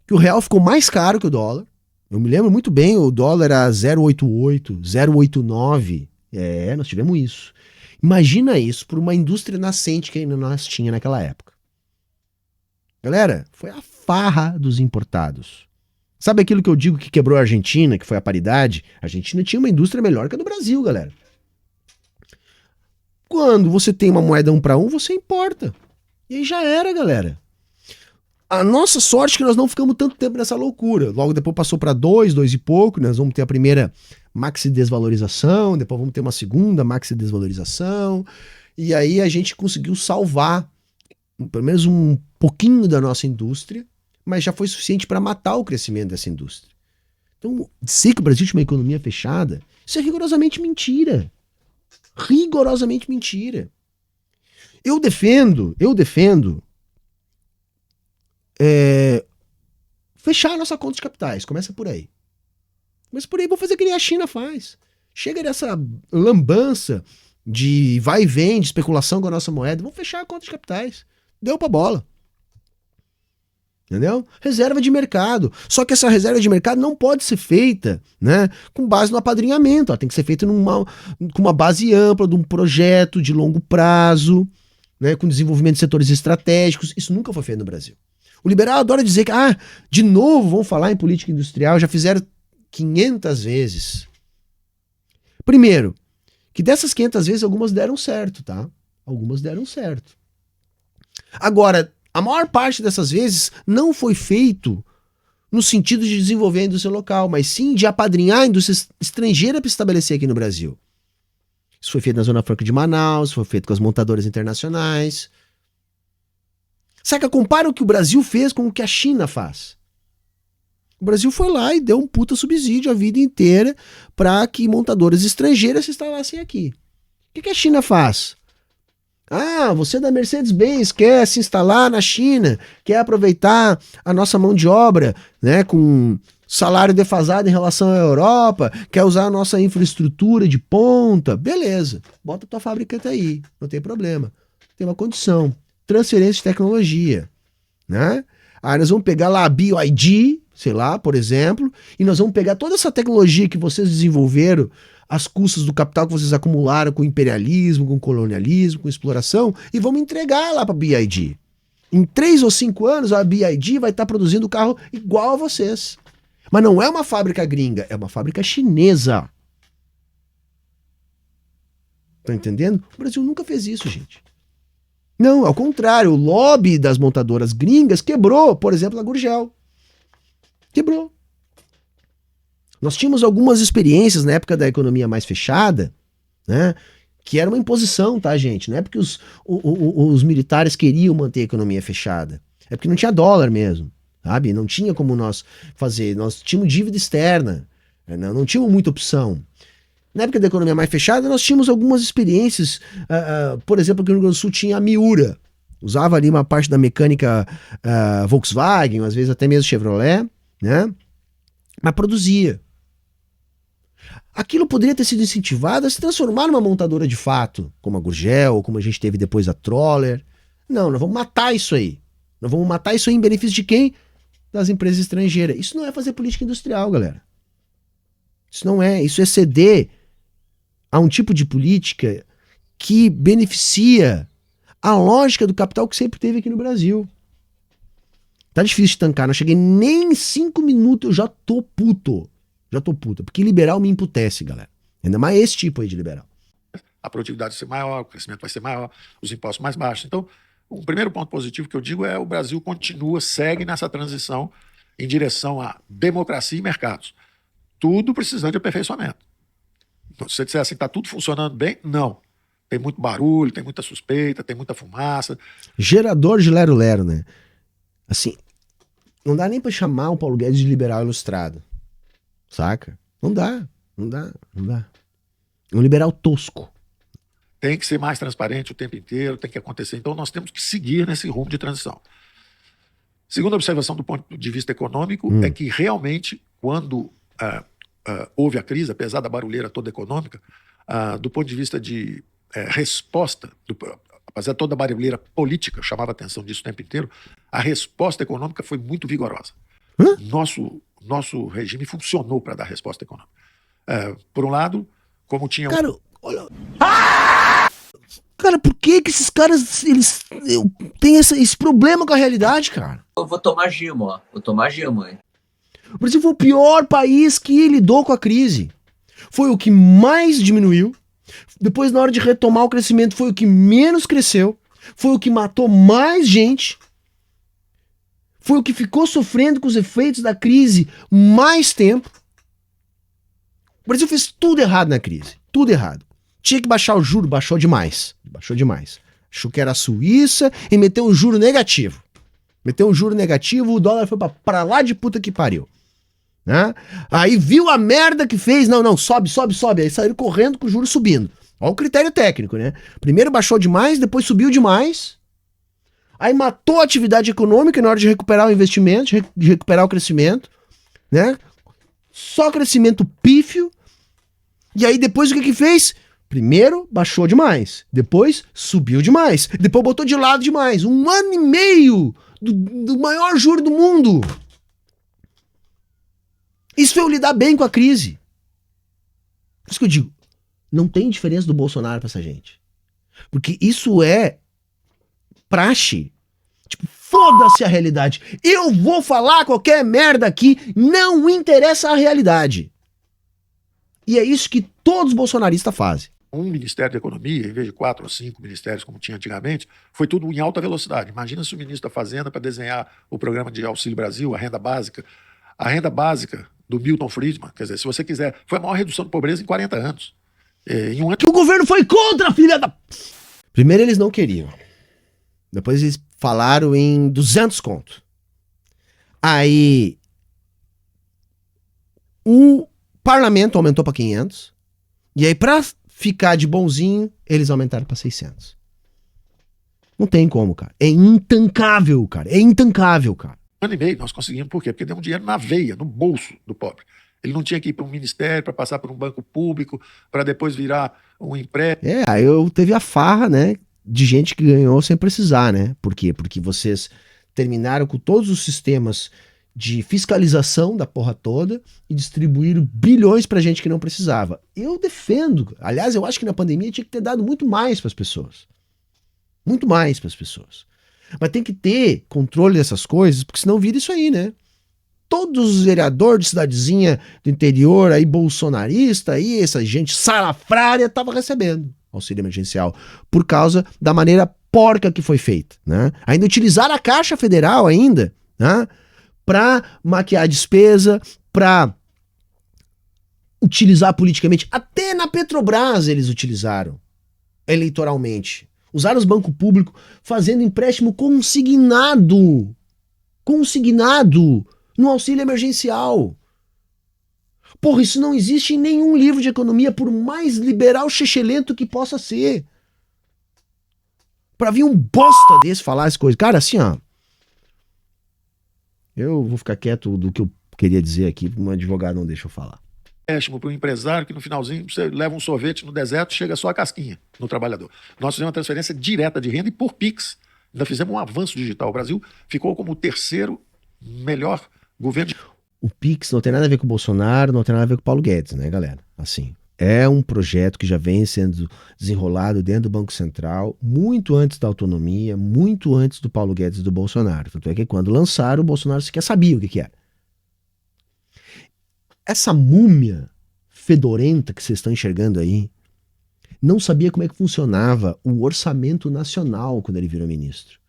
que o real ficou mais caro que o dólar. Eu me lembro muito bem, o dólar era 0,88, 0,89. Nós tivemos isso. Imagina isso por uma indústria nascente que ainda nós tinha naquela época. Galera, foi a farra dos importados. Sabe aquilo que eu digo que quebrou a Argentina, que foi a paridade? A Argentina tinha uma indústria melhor que a do Brasil, galera. Quando você tem uma moeda 1 para 1, você importa. E aí já era, galera. A nossa sorte é que nós não ficamos tanto tempo nessa loucura. Logo depois passou para 2 e pouco, nós vamos ter a primeira maxi desvalorização, depois vamos ter uma segunda maxi desvalorização, e aí a gente conseguiu salvar pelo menos um pouquinho da nossa indústria, mas já foi suficiente para matar o crescimento dessa indústria. Então, dizer que o Brasil tinha uma economia fechada, isso é rigorosamente mentira. Rigorosamente mentira. Eu defendo fechar a nossa conta de capitais. Começa por aí. Vou fazer que nem a China faz. Chega dessa lambança de vai e vem, de especulação com a nossa moeda. Vamos fechar a conta de capitais. Deu pra bola. Entendeu? Reserva de mercado. Só que essa reserva de mercado não pode ser feita, né, com base no apadrinhamento. Ela tem que ser feita com uma base ampla, de um projeto de longo prazo, né, com desenvolvimento de setores estratégicos. Isso nunca foi feito no Brasil. O liberal adora dizer que, de novo vão falar em política industrial, já fizeram 500 vezes. Primeiro, que dessas 500 vezes algumas deram certo, tá? Algumas deram certo. Agora, a maior parte dessas vezes não foi feito no sentido de desenvolver a indústria local, mas sim de apadrinhar a indústria estrangeira para estabelecer aqui no Brasil. Isso foi feito na Zona Franca de Manaus, foi feito com as montadoras internacionais. Saca, compara o que o Brasil fez com o que a China faz. O Brasil foi lá e deu um puta subsídio a vida inteira para que montadoras estrangeiras se instalassem aqui. O que a China faz? Você da Mercedes-Benz quer se instalar na China, quer aproveitar a nossa mão de obra, né, com salário defasado em relação à Europa, quer usar a nossa infraestrutura de ponta, beleza, bota tua fábrica aí, não tem problema. Tem uma condição, transferência de tecnologia, né? Aí nós vamos pegar lá a BioID, sei lá, por exemplo, e nós vamos pegar toda essa tecnologia que vocês desenvolveram às custas do capital que vocês acumularam com imperialismo, com colonialismo, com exploração, e vamos entregar lá para a BioID. Em 3 ou 5 anos, a BioID vai estar produzindo carro igual a vocês. Mas não é uma fábrica gringa, é uma fábrica chinesa. Tá entendendo? O Brasil nunca fez isso, gente. Não, ao contrário, o lobby das montadoras gringas quebrou, por exemplo, a Gurgel. Quebrou. Nós tínhamos algumas experiências na época da economia mais fechada, né, que era uma imposição, tá, gente? Não é porque os militares queriam manter a economia fechada. É porque não tinha dólar mesmo, sabe? Não tinha como nós fazer. Nós tínhamos dívida externa, não tínhamos muita opção. Na época da economia mais fechada, nós tínhamos algumas experiências. Por exemplo, aqui no Rio Grande do Sul tinha a Miura. Usava ali uma parte da mecânica Volkswagen, às vezes até mesmo Chevrolet, né? Mas produzia. Aquilo poderia ter sido incentivado a se transformar numa montadora de fato, como a Gurgel, como a gente teve depois a Troller. Não, nós vamos matar isso aí. Nós vamos matar isso aí em benefício de quem? Das empresas estrangeiras. Isso não é fazer política industrial, galera. Isso não é. Isso é ceder a um tipo de política que beneficia a lógica do capital que sempre teve aqui no Brasil. Tá difícil de tancar. Não cheguei nem em 5 minutos, eu já tô puto. Porque liberal me emputece, galera. Ainda mais esse tipo aí de liberal. A produtividade vai ser maior, o crescimento vai ser maior, os impostos mais baixos. Então, o primeiro ponto positivo que eu digo é o Brasil segue nessa transição em direção à democracia e mercados. Tudo precisando de aperfeiçoamento. Então, se você disser assim, está tudo funcionando bem, não. Tem muito barulho, tem muita suspeita, tem muita fumaça. Gerador de lero-lero, né? Assim, não dá nem para chamar o Paulo Guedes de liberal ilustrado. Saca? Não dá. É um liberal tosco. Tem que ser mais transparente o tempo inteiro, tem que acontecer. Então, nós temos que seguir nesse rumo de transição. Segunda observação do ponto de vista econômico é que realmente, quando houve a crise, apesar da barulheira toda econômica, do ponto de vista de resposta, apesar de toda a barulheira política, eu chamava a atenção disso o tempo inteiro, A resposta econômica foi muito vigorosa. Hã? Nosso regime funcionou para dar resposta econômica. Por um lado, como tinha... Cara, olha... Cara, por que esses caras, eles têm esse problema com a realidade, cara? Eu vou tomar Gimo, ó. Vou tomar Gimo, hein? O Brasil foi o pior país que lidou com a crise. Foi o que mais diminuiu. Depois, na hora de retomar o crescimento, foi o que menos cresceu. Foi o que matou mais gente. Foi o que ficou sofrendo com os efeitos da crise mais tempo. O Brasil fez tudo errado na crise. Tudo errado. Tinha que baixar o juro, baixou demais. Baixou demais. Achou que era a Suíça e meteu um juro negativo. Meteu um juro negativo, o dólar foi pra lá de puta que pariu. Né? Aí viu a merda que fez. Não, sobe. Aí saíram correndo com o juro subindo. Olha o critério técnico, né? Primeiro baixou demais, depois subiu demais. Aí matou a atividade econômica na hora de recuperar o investimento, de recuperar o crescimento, né? Só crescimento pífio. E aí depois o que fez? Primeiro baixou demais, depois subiu demais, depois botou de lado demais. 1 ano e meio do maior juro do mundo. Isso foi eu lidar bem com a crise. Por isso que eu digo, não tem diferença do Bolsonaro pra essa gente. Porque isso é praxe. Tipo, foda-se a realidade. Eu vou falar qualquer merda aqui, não interessa a realidade. E é isso que todos os bolsonaristas fazem. Um Ministério da Economia, em vez de 4 ou 5 ministérios como tinha antigamente, foi tudo em alta velocidade. Imagina se o ministro da Fazenda, para desenhar o programa de Auxílio Brasil, a renda básica do Milton Friedman, quer dizer, se você quiser, foi a maior redução de pobreza em 40 anos. Em um ano Que o governo foi contra, filha da... Primeiro eles não queriam. Depois eles falaram em 200 conto. Aí o parlamento aumentou para 500. E aí pra ficar de bonzinho, eles aumentaram para 600. Não tem como, cara. É intancável, cara. ano e meio nós conseguimos, por quê? Porque deu um dinheiro na veia, no bolso do pobre. Ele não tinha que ir para um ministério, para passar por um banco público, para depois virar um empréstimo. Aí eu teve a farra, né, de gente que ganhou sem precisar, né? Por quê? Porque vocês terminaram com todos os sistemas de fiscalização da porra toda e distribuíram bilhões pra gente que não precisava. Eu defendo. Aliás, eu acho que na pandemia tinha que ter dado muito mais pras pessoas. Muito mais pras pessoas. Mas tem que ter controle dessas coisas, porque senão vira isso aí, né? Todos os vereadores de cidadezinha do interior, aí bolsonarista, aí essa gente salafrária tava recebendo auxílio emergencial por causa da maneira porca que foi feita, né? Ainda utilizaram a Caixa Federal ainda, né? Para maquiar a despesa, para utilizar politicamente. Até na Petrobras eles utilizaram eleitoralmente. Usaram os bancos públicos fazendo empréstimo consignado no auxílio emergencial. Porra, isso não existe em nenhum livro de economia, por mais liberal chechelento que possa ser. Pra vir um bosta desse falar as coisas. Cara, assim, ó. Eu vou ficar quieto do que eu queria dizer aqui, um advogado não deixa eu falar. Empréstimo para um empresário que no finalzinho você leva um sorvete no deserto, chega só a casquinha no trabalhador. Nós fizemos uma transferência direta de renda e por Pix. Ainda fizemos um avanço digital. O Brasil ficou como o 3º melhor governo. O Pix não tem nada a ver com o Bolsonaro, não tem nada a ver com o Paulo Guedes, né, galera? Assim, é um projeto que já vem sendo desenrolado dentro do Banco Central, muito antes da autonomia, muito antes do Paulo Guedes e do Bolsonaro. Tanto é que quando lançaram, o Bolsonaro sequer sabia o que era. Essa múmia fedorenta que vocês estão enxergando aí, não sabia como é que funcionava o orçamento nacional quando ele virou ministro.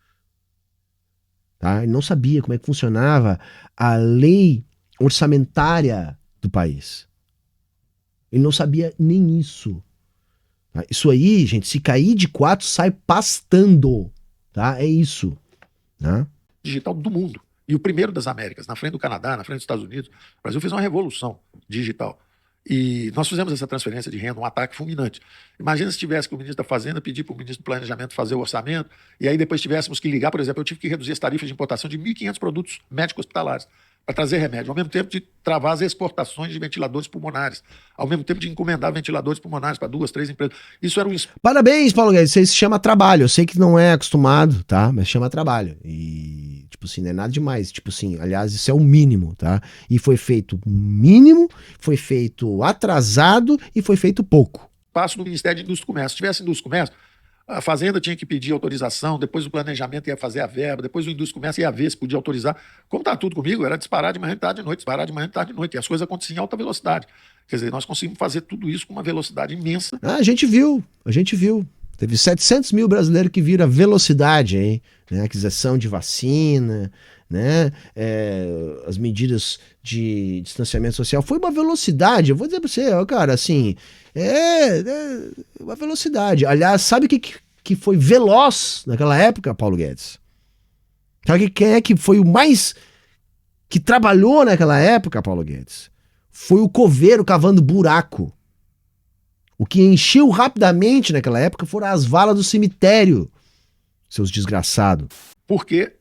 Tá? Ele não sabia como é que funcionava a lei orçamentária do país. Ele não sabia nem isso. Tá? Isso aí, gente, se cair de 4, sai pastando. Tá? É isso. Tá? Digital do mundo. E o primeiro das Américas, na frente do Canadá, na frente dos Estados Unidos. O Brasil fez uma revolução digital. E nós fizemos essa transferência de renda, um ataque fulminante. Imagina se tivesse que o ministro da Fazenda pedir para o ministro do Planejamento fazer o orçamento, e aí depois tivéssemos que ligar, por exemplo, eu tive que reduzir as tarifas de importação de 1.500 produtos médicos hospitalares para trazer remédio, ao mesmo tempo de travar as exportações de ventiladores pulmonares, ao mesmo tempo de encomendar ventiladores pulmonares para 2, 3 empresas. Isso era um... Parabéns, Paulo Guedes, isso aí se chama trabalho. Eu sei que não é acostumado, tá? Mas chama trabalho. E, tipo, Tipo assim, não é nada demais. Tipo assim, aliás, isso é o mínimo, tá? E foi feito mínimo, foi feito atrasado e foi feito pouco. Passo no Ministério de Indústria e Comércio. Se tivesse Indústria e Comércio, a Fazenda tinha que pedir autorização, depois o planejamento ia fazer a verba, depois o Indústria e Comércio ia ver se podia autorizar. Como está tudo comigo, era disparar de manhã, de tarde, de noite, disparar de manhã, de tarde, de noite. E as coisas aconteciam em alta velocidade. Quer dizer, nós conseguimos fazer tudo isso com uma velocidade imensa. Ah, a gente viu. Teve 700 mil brasileiros que viram a velocidade, hein? Né? Aquisição de vacina, né? As medidas de distanciamento social. Foi uma velocidade, eu vou dizer pra você, ó, cara, assim, uma velocidade. Aliás, sabe o que foi veloz naquela época, Paulo Guedes? Sabe quem é que foi o mais que trabalhou naquela época, Paulo Guedes? Foi o coveiro cavando buraco. O que encheu rapidamente naquela época foram as valas do cemitério, seus desgraçados. Porque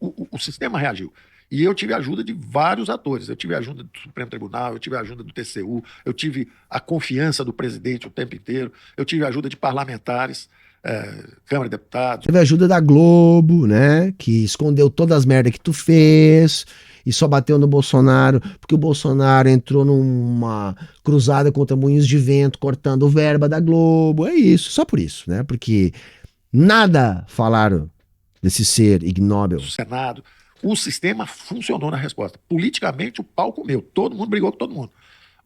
o sistema reagiu. E eu tive a ajuda de vários atores. Eu tive a ajuda do Supremo Tribunal, eu tive a ajuda do TCU, eu tive a confiança do presidente o tempo inteiro, eu tive a ajuda de parlamentares, Câmara de Deputados. Teve a ajuda da Globo, né? Que escondeu todas as merdas que tu fez e só bateu no Bolsonaro, porque o Bolsonaro entrou numa cruzada contra moinhos de vento, cortando verba da Globo. É isso, só por isso, né? Porque nada falaram desse ser ignóbil. O Senado, o sistema funcionou na resposta. Politicamente, o pau comeu. Todo mundo brigou com todo mundo.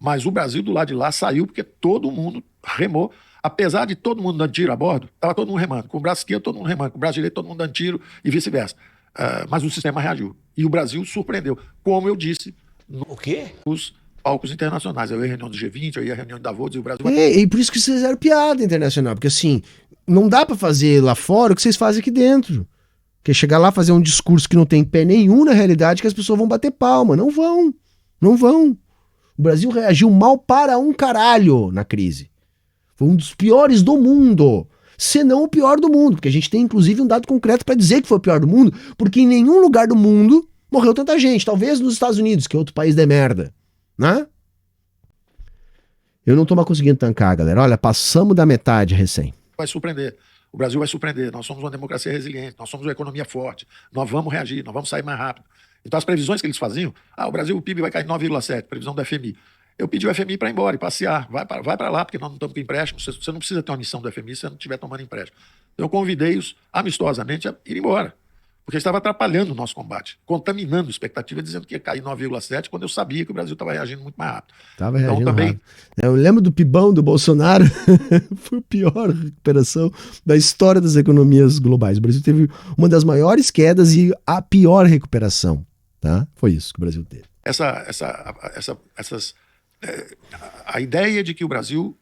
Mas o Brasil do lado de lá saiu porque todo mundo remou. Apesar de todo mundo dando tiro a bordo, estava todo mundo remando. Com o braço esquerdo, todo mundo remando. Com o braço direito, todo mundo dando tiro e vice-versa. Mas o sistema reagiu. E o Brasil surpreendeu. Como eu disse nos palcos internacionais. Eu ia à reunião do G20, eu ia à reunião da Davos e o Brasil... E por isso que vocês fizeram piada internacional. Porque assim, não dá pra fazer lá fora o que vocês fazem aqui dentro. Que é chegar lá, fazer um discurso que não tem pé nenhum na realidade, que as pessoas vão bater palma. Não vão. Não vão. O Brasil reagiu mal para um caralho na crise. Foi um dos piores do mundo. Se não o pior do mundo. Porque a gente tem, inclusive, um dado concreto para dizer que foi o pior do mundo. Porque em nenhum lugar do mundo morreu tanta gente. Talvez nos Estados Unidos, que é outro país de merda. Né? Eu não tô mais conseguindo tancar, galera. Olha, passamos da metade recém. Vai surpreender. O Brasil vai surpreender. Nós somos uma democracia resiliente, nós somos uma economia forte, nós vamos reagir, nós vamos sair mais rápido. Então as previsões que eles faziam, o Brasil, o PIB vai cair 9,7, previsão do FMI. Eu pedi o FMI para ir embora e passear, vai para lá, porque nós não estamos com empréstimo, você não precisa ter uma missão do FMI se você não estiver tomando empréstimo. Então eu convidei-os amistosamente a ir embora, porque estava atrapalhando o nosso combate, contaminando a expectativa, dizendo que ia cair 9,7, quando eu sabia que o Brasil estava reagindo muito mais rápido. Tava reagindo rápido. Eu lembro do PIBão do Bolsonaro, foi a pior recuperação da história das economias globais. O Brasil teve uma das maiores quedas e a pior recuperação. Tá? Foi isso que o Brasil teve. A ideia de que o Brasil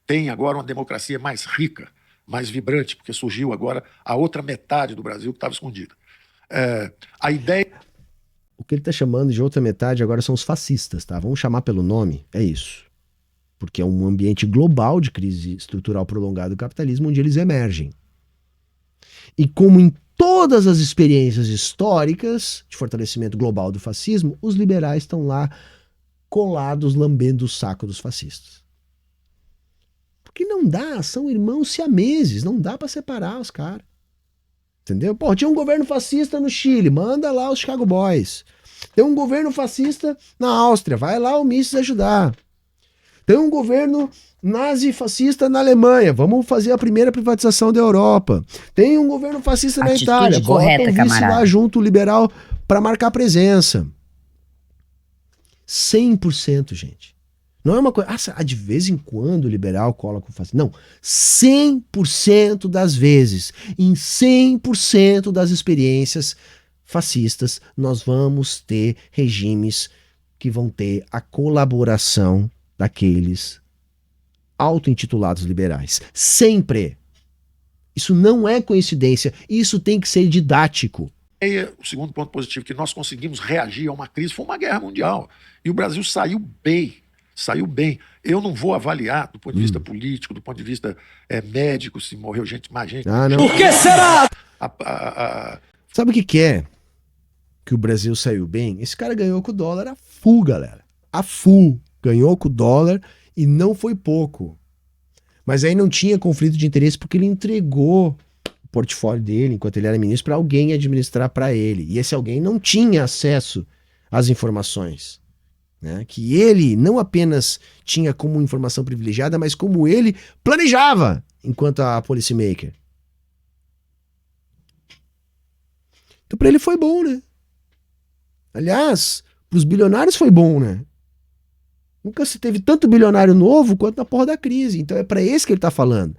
tem agora uma democracia mais rica, mais vibrante, porque surgiu agora a outra metade do Brasil que estava escondida. A ideia... O que ele está chamando de outra metade agora são os fascistas, tá? Vamos chamar pelo nome, é isso. Porque é um ambiente global de crise estrutural prolongada do capitalismo onde eles emergem. E como em todas as experiências históricas de fortalecimento global do fascismo, os liberais estão lá colados, lambendo o saco dos fascistas. Porque não dá, são irmãos siameses, não dá pra separar os caras. Entendeu? Pô, tinha um governo fascista no Chile, manda lá os Chicago Boys. Tem um governo fascista na Áustria, vai lá o Mises ajudar. Tem um governo nazi-fascista na Alemanha, vamos fazer a primeira privatização da Europa. Tem um governo fascista na Itália, correta, bota o vice lá junto, o liberal, pra marcar presença. 100%, gente. Não é uma coisa... de vez em quando o liberal cola com fascista. Não. 100% das vezes, em 100% das experiências fascistas, nós vamos ter regimes que vão ter a colaboração daqueles auto-intitulados liberais. Sempre. Isso não é coincidência. Isso tem que ser didático. O segundo ponto positivo, que nós conseguimos reagir a uma crise, foi uma guerra mundial. E o Brasil saiu bem. Saiu bem. Eu não vou avaliar do ponto de vista político, do ponto de vista médico, se morreu mais gente. Não. Por que será? Sabe o que é que o Brasil saiu bem? Esse cara ganhou com o dólar a full, galera. A full. Ganhou com o dólar e não foi pouco. Mas aí não tinha conflito de interesse porque ele entregou o portfólio dele, enquanto ele era ministro, para alguém administrar para ele. E esse alguém não tinha acesso às informações, né? Que ele não apenas tinha como informação privilegiada, mas como ele planejava enquanto a policymaker. Então para ele foi bom, né? Aliás, para os bilionários foi bom, né? Nunca se teve tanto bilionário novo quanto na porra da crise. Então é para esse que ele tá falando.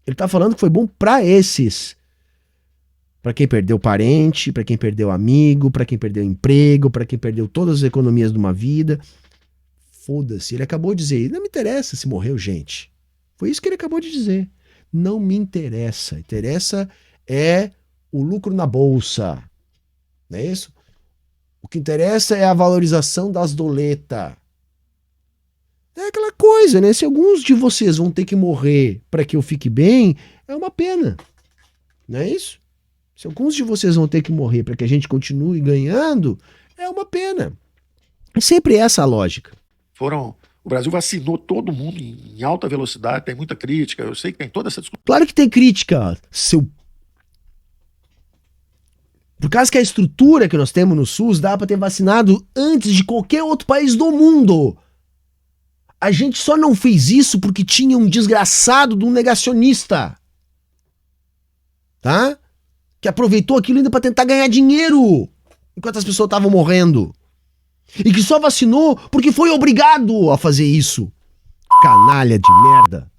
Ele tá falando que foi bom para esses. Para quem perdeu parente, para quem perdeu amigo, para quem perdeu emprego, para quem perdeu todas as economias de uma vida. Foda-se, ele acabou de dizer, não me interessa se morreu gente. Foi isso que ele acabou de dizer. Não me interessa. Interessa é o lucro na bolsa. Não é isso? O que interessa é a valorização das doletas. É aquela coisa, né? Se alguns de vocês vão ter que morrer para que eu fique bem, é uma pena. Não é isso? Se alguns de vocês vão ter que morrer para que a gente continue ganhando, é uma pena. É sempre essa a lógica. O Brasil vacinou todo mundo em alta velocidade, tem muita crítica, eu sei que tem toda essa discussão. Claro que tem crítica, seu... Por causa que a estrutura que nós temos no SUS dá para ter vacinado antes de qualquer outro país do mundo. A gente só não fez isso porque tinha um desgraçado de um negacionista. Tá? Que aproveitou aquilo ainda para tentar ganhar dinheiro enquanto as pessoas estavam morrendo. E que só vacinou porque foi obrigado a fazer isso. Canalha de merda.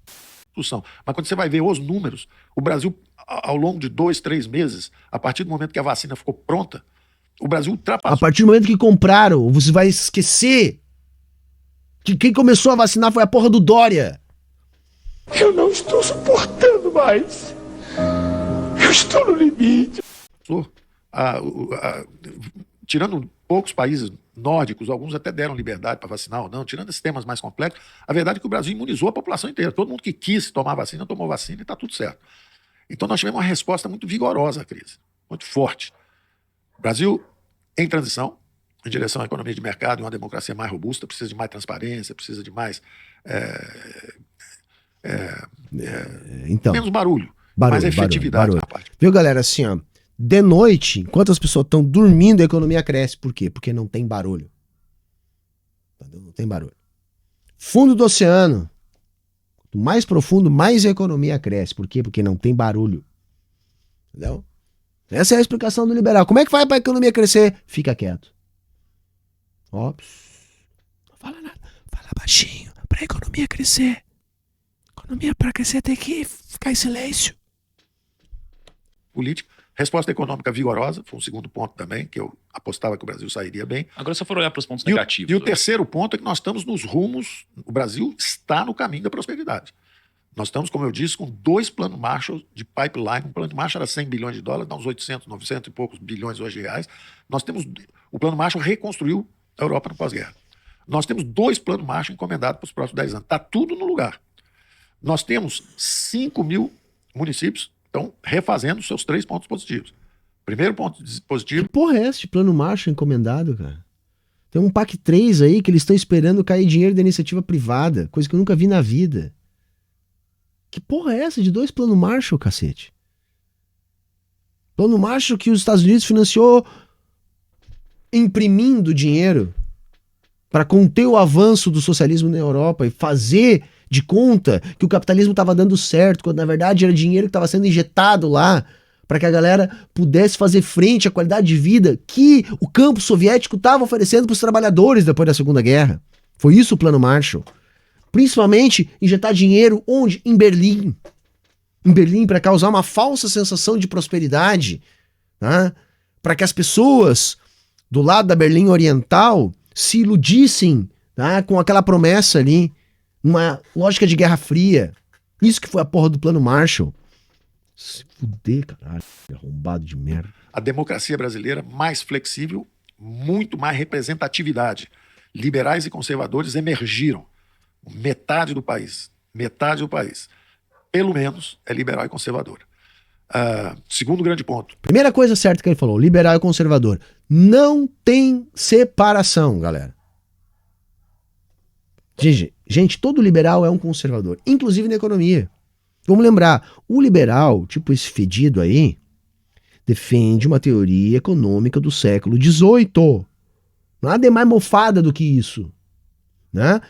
Mas quando você vai ver os números, o Brasil, ao longo de 2, 3 meses, a partir do momento que a vacina ficou pronta, o Brasil ultrapassou. A partir do momento que compraram, você vai esquecer que quem começou a vacinar foi a porra do Dória. Eu não estou suportando mais. Eu estou no limite. Tirando poucos países nórdicos, alguns até deram liberdade para vacinar ou não, tirando esses temas mais complexos, a verdade é que o Brasil imunizou a população inteira. Todo mundo que quis tomar vacina, tomou vacina e está tudo certo. Então nós tivemos uma resposta muito vigorosa à crise, muito forte. O Brasil em transição, em direção à economia de mercado e uma democracia mais robusta, precisa de mais transparência, precisa de mais... menos barulho, mais efetividade na parte. Viu, galera, assim, ó, de noite, enquanto as pessoas estão dormindo, a economia cresce. Por quê? Porque não tem barulho. Não tem barulho. Fundo do oceano. Quanto mais profundo, mais a economia cresce. Por quê? Porque não tem barulho. Entendeu? Essa é a explicação do liberal. Como é que vai para a economia crescer? Fica quieto. Ó, não fala nada. Fala baixinho para a economia crescer. Economia para crescer tem que ficar em silêncio. Política. Resposta econômica vigorosa, foi um segundo ponto também, que eu apostava que o Brasil sairia bem. Agora, se eu for olhar para os pontos negativos... E o terceiro ponto é que nós estamos nos rumos, o Brasil está no caminho da prosperidade. Nós estamos, como eu disse, com 2 planos Marshall de pipeline. Um plano de Marshall era 100 bilhões de dólares, dá uns 800, 900 e poucos bilhões hoje de reais. Nós temos, o plano Marshall reconstruiu a Europa no pós-guerra. Nós temos 2 planos Marshall encomendados para os próximos 10 anos. Está tudo no lugar. Nós temos 5 mil municípios estão refazendo os seus 3 pontos positivos. Primeiro ponto positivo... Que porra é esse de plano Marshall encomendado, cara? Tem um PAC 3 aí que eles estão esperando cair dinheiro da iniciativa privada, coisa que eu nunca vi na vida. Que porra é essa de 2 plano Marshall, cacete? Plano Marshall que os Estados Unidos financiou imprimindo dinheiro para conter o avanço do socialismo na Europa e fazer de conta que o capitalismo estava dando certo, quando na verdade era dinheiro que estava sendo injetado lá para que a galera pudesse fazer frente à qualidade de vida que o campo soviético estava oferecendo para os trabalhadores depois da Segunda Guerra. Foi isso o plano Marshall. Principalmente injetar dinheiro onde? Em Berlim. Em Berlim, para causar uma falsa sensação de prosperidade, tá? Para que as pessoas do lado da Berlim Oriental se iludissem, tá? Com aquela promessa ali, uma lógica de Guerra Fria. Isso que foi a porra do plano Marshall. Se fuder, caralho, arrombado de merda. A democracia brasileira mais flexível, muito mais representatividade. Liberais e conservadores emergiram. Metade do país, pelo menos, é liberal e conservadora. Segundo grande ponto. Primeira coisa certa que ele falou, liberal e conservador. Não tem separação, galera. Gente, todo liberal é um conservador, inclusive na economia. Vamos lembrar, o liberal, tipo esse fedido aí, defende uma teoria econômica do século XVIII. Nada é mais mofada do que isso, né?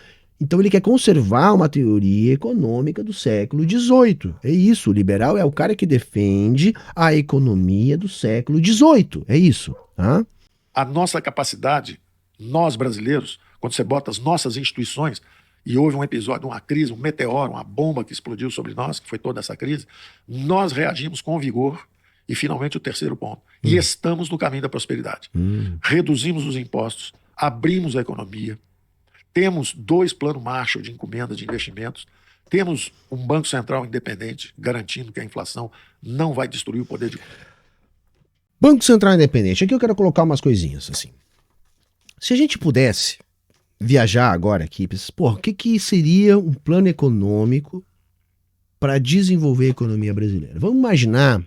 Então ele quer conservar uma teoria econômica do século XVIII. É isso, o liberal é o cara que defende a economia do século XVIII. É isso, tá? A nossa capacidade, nós brasileiros, quando você bota as nossas instituições, e houve um episódio, uma crise, um meteoro, uma bomba que explodiu sobre nós, que foi toda essa crise, nós reagimos com vigor. E finalmente o terceiro ponto, e estamos no caminho da prosperidade. Reduzimos os impostos, abrimos a economia, temos 2 planos Marshall de encomenda de investimentos, temos um Banco Central independente, garantindo que a inflação não vai destruir o poder de... Banco Central Independente. Aqui eu quero colocar umas coisinhas assim. Se a gente pudesse viajar agora aqui, porra, o que seria um plano econômico para desenvolver a economia brasileira? Vamos imaginar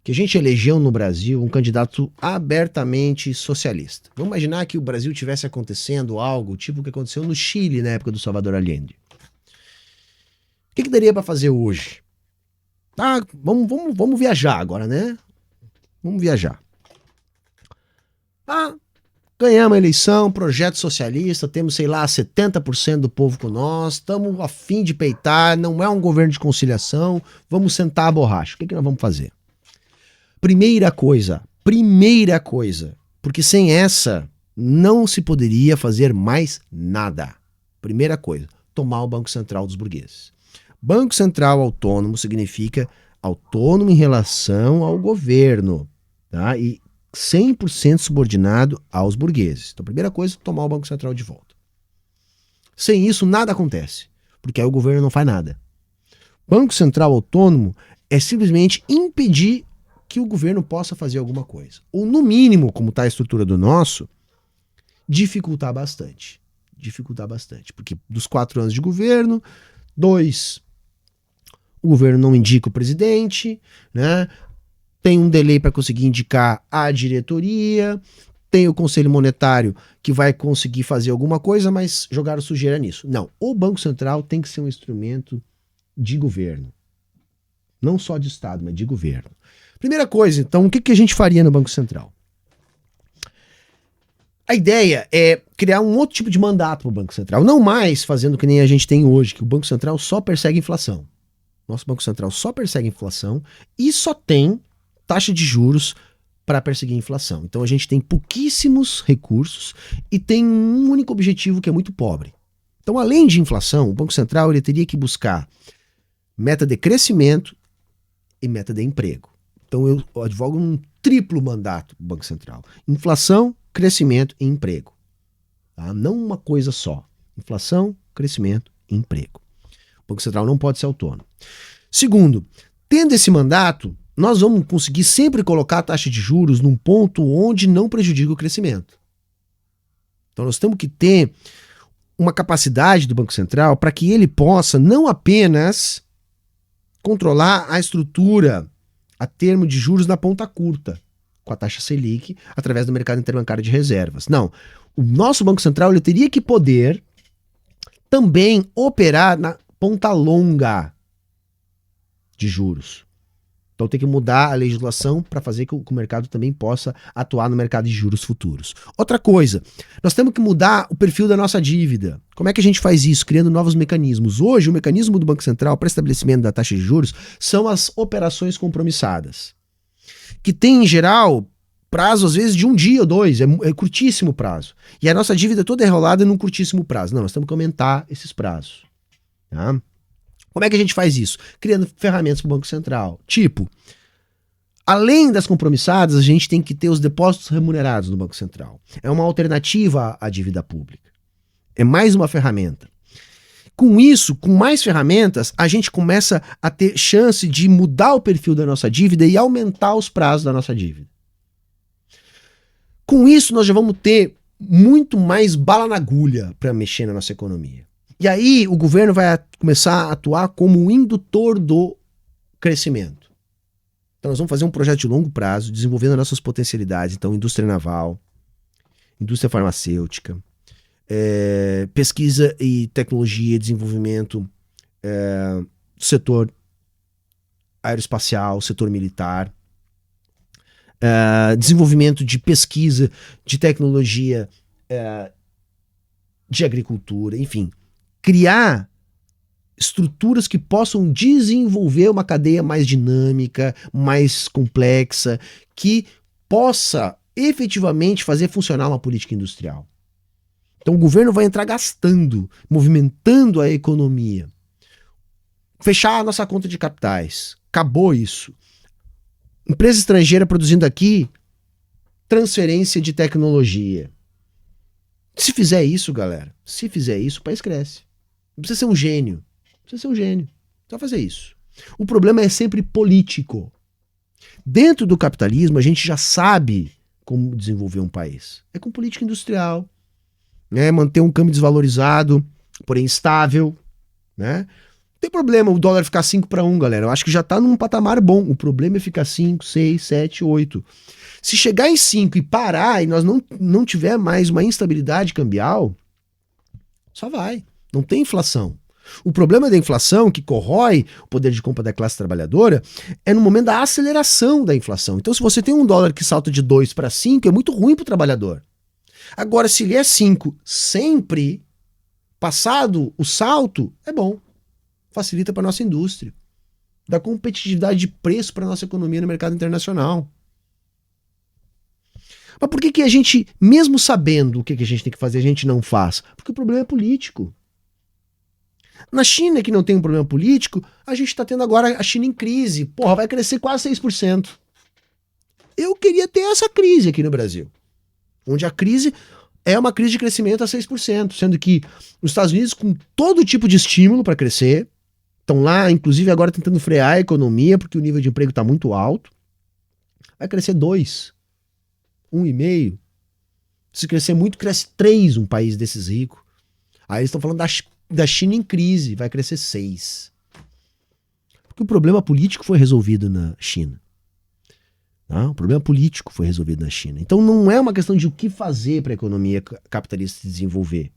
que a gente elegeu no Brasil um candidato abertamente socialista. Vamos imaginar que o Brasil tivesse acontecendo algo tipo o que aconteceu no Chile na época do Salvador Allende. O que daria para fazer hoje? Tá, vamos viajar agora, né? Vamos viajar. Ganhamos a eleição, projeto socialista, temos, sei lá, 70% do povo com nós, estamos a fim de peitar, não é um governo de conciliação, vamos sentar a borracha. O que nós vamos fazer? Primeira coisa, porque sem essa não se poderia fazer mais nada. Primeira coisa, tomar o Banco Central dos burgueses. Banco Central autônomo significa autônomo em relação ao governo, tá? E 100% subordinado aos burgueses. Então, a primeira coisa, tomar o Banco Central de volta. Sem isso, nada acontece, porque aí o governo não faz nada. Banco Central autônomo é simplesmente impedir que o governo possa fazer alguma coisa. Ou, no mínimo, como está a estrutura do nosso, dificultar bastante. Porque dos 4 anos de governo, 2, o governo não indica o presidente, né? Tem um delay para conseguir indicar a diretoria, tem o Conselho Monetário que vai conseguir fazer alguma coisa, mas jogaram sujeira nisso. Não, o Banco Central tem que ser um instrumento de governo. Não só de Estado, mas de governo. Primeira coisa, então, o que a gente faria no Banco Central? A ideia é criar um outro tipo de mandato para o Banco Central, não mais fazendo que nem a gente tem hoje, que o Banco Central só persegue inflação. Nosso Banco Central só persegue inflação e só tem taxa de juros para perseguir a inflação. Então a gente tem pouquíssimos recursos e tem um único objetivo que é muito pobre. Então, além de inflação, o Banco Central ele teria que buscar meta de crescimento e meta de emprego. Então eu advogo um triplo mandato do Banco Central. Inflação, crescimento e emprego. Tá? Não uma coisa só. Inflação, crescimento e emprego. O Banco Central não pode ser autônomo. Segundo, tendo esse mandato, nós vamos conseguir sempre colocar a taxa de juros num ponto onde não prejudica o crescimento. Então nós temos que ter uma capacidade do Banco Central para que ele possa não apenas controlar a estrutura a termo de juros na ponta curta, com a taxa Selic, através do mercado interbancário de reservas. Não. O nosso Banco Central ele teria que poder também operar na ponta longa de juros. Então tem que mudar a legislação para fazer que o mercado também possa atuar no mercado de juros futuros. Outra coisa, nós temos que mudar o perfil da nossa dívida. Como é que a gente faz isso? Criando novos mecanismos. Hoje, o mecanismo do Banco Central para estabelecimento da taxa de juros são as operações compromissadas, que tem, em geral, prazo, às vezes, de 1 dia ou 2, é curtíssimo prazo. E a nossa dívida toda é enrolada num curtíssimo prazo. Não, nós temos que aumentar esses prazos. Tá? Como é que a gente faz isso? Criando ferramentas para o Banco Central. Tipo, além das compromissadas, a gente tem que ter os depósitos remunerados no Banco Central. É uma alternativa à dívida pública. É mais uma ferramenta. Com isso, com mais ferramentas, a gente começa a ter chance de mudar o perfil da nossa dívida e aumentar os prazos da nossa dívida. Com isso, nós já vamos ter muito mais bala na agulha para mexer na nossa economia. E aí o governo vai começar a atuar como um indutor do crescimento. Então nós vamos fazer um projeto de longo prazo, desenvolvendo as nossas potencialidades. Então, indústria naval, indústria farmacêutica, pesquisa e tecnologia, desenvolvimento setor aeroespacial, setor militar, desenvolvimento de pesquisa, de tecnologia, de agricultura, enfim. Criar estruturas que possam desenvolver uma cadeia mais dinâmica, mais complexa, que possa efetivamente fazer funcionar uma política industrial. Então o governo vai entrar gastando, movimentando a economia. Fechar a nossa conta de capitais. Acabou isso. Empresa estrangeira produzindo aqui, transferência de tecnologia. Se fizer isso, galera, se fizer isso, o país cresce. Não precisa ser um gênio. Não precisa ser um gênio. Só fazer isso. O problema é sempre político. Dentro do capitalismo, a gente já sabe como desenvolver um país. É com política industrial, né? Manter um câmbio desvalorizado, porém estável, né? Não tem problema o dólar ficar 5-1, galera. Eu acho que já tá num patamar bom. O problema é ficar 5, 6, 7, 8. Se chegar em 5 e parar e nós não tiver mais uma instabilidade cambial, só vai. Não tem inflação. O problema da inflação, que corrói o poder de compra da classe trabalhadora, é no momento da aceleração da inflação. Então, se você tem um dólar que salta de 2 para 5, é muito ruim para o trabalhador. Agora, se ele é 5 sempre, passado o salto, é bom. Facilita para a nossa indústria. Dá competitividade de preço para a nossa economia no mercado internacional. Mas por que a gente, mesmo sabendo o que a gente tem que fazer, a gente não faz? Porque o problema é político. Na China, que não tem um problema político, a gente está tendo agora a China em crise. Porra, vai crescer quase 6%. Eu queria ter essa crise aqui no Brasil. Onde a crise é uma crise de crescimento a 6%. Sendo que os Estados Unidos, com todo tipo de estímulo para crescer, estão lá, inclusive agora tentando frear a economia, porque o nível de emprego está muito alto. Vai crescer 2%. 1,5%. Se crescer muito, cresce 3%, um país desses ricos. Aí eles estão falando da China em crise, vai crescer 6%. Porque o problema político foi resolvido na China. Não, o problema político foi resolvido na China. Então não é uma questão de o que fazer para a economia capitalista se desenvolver.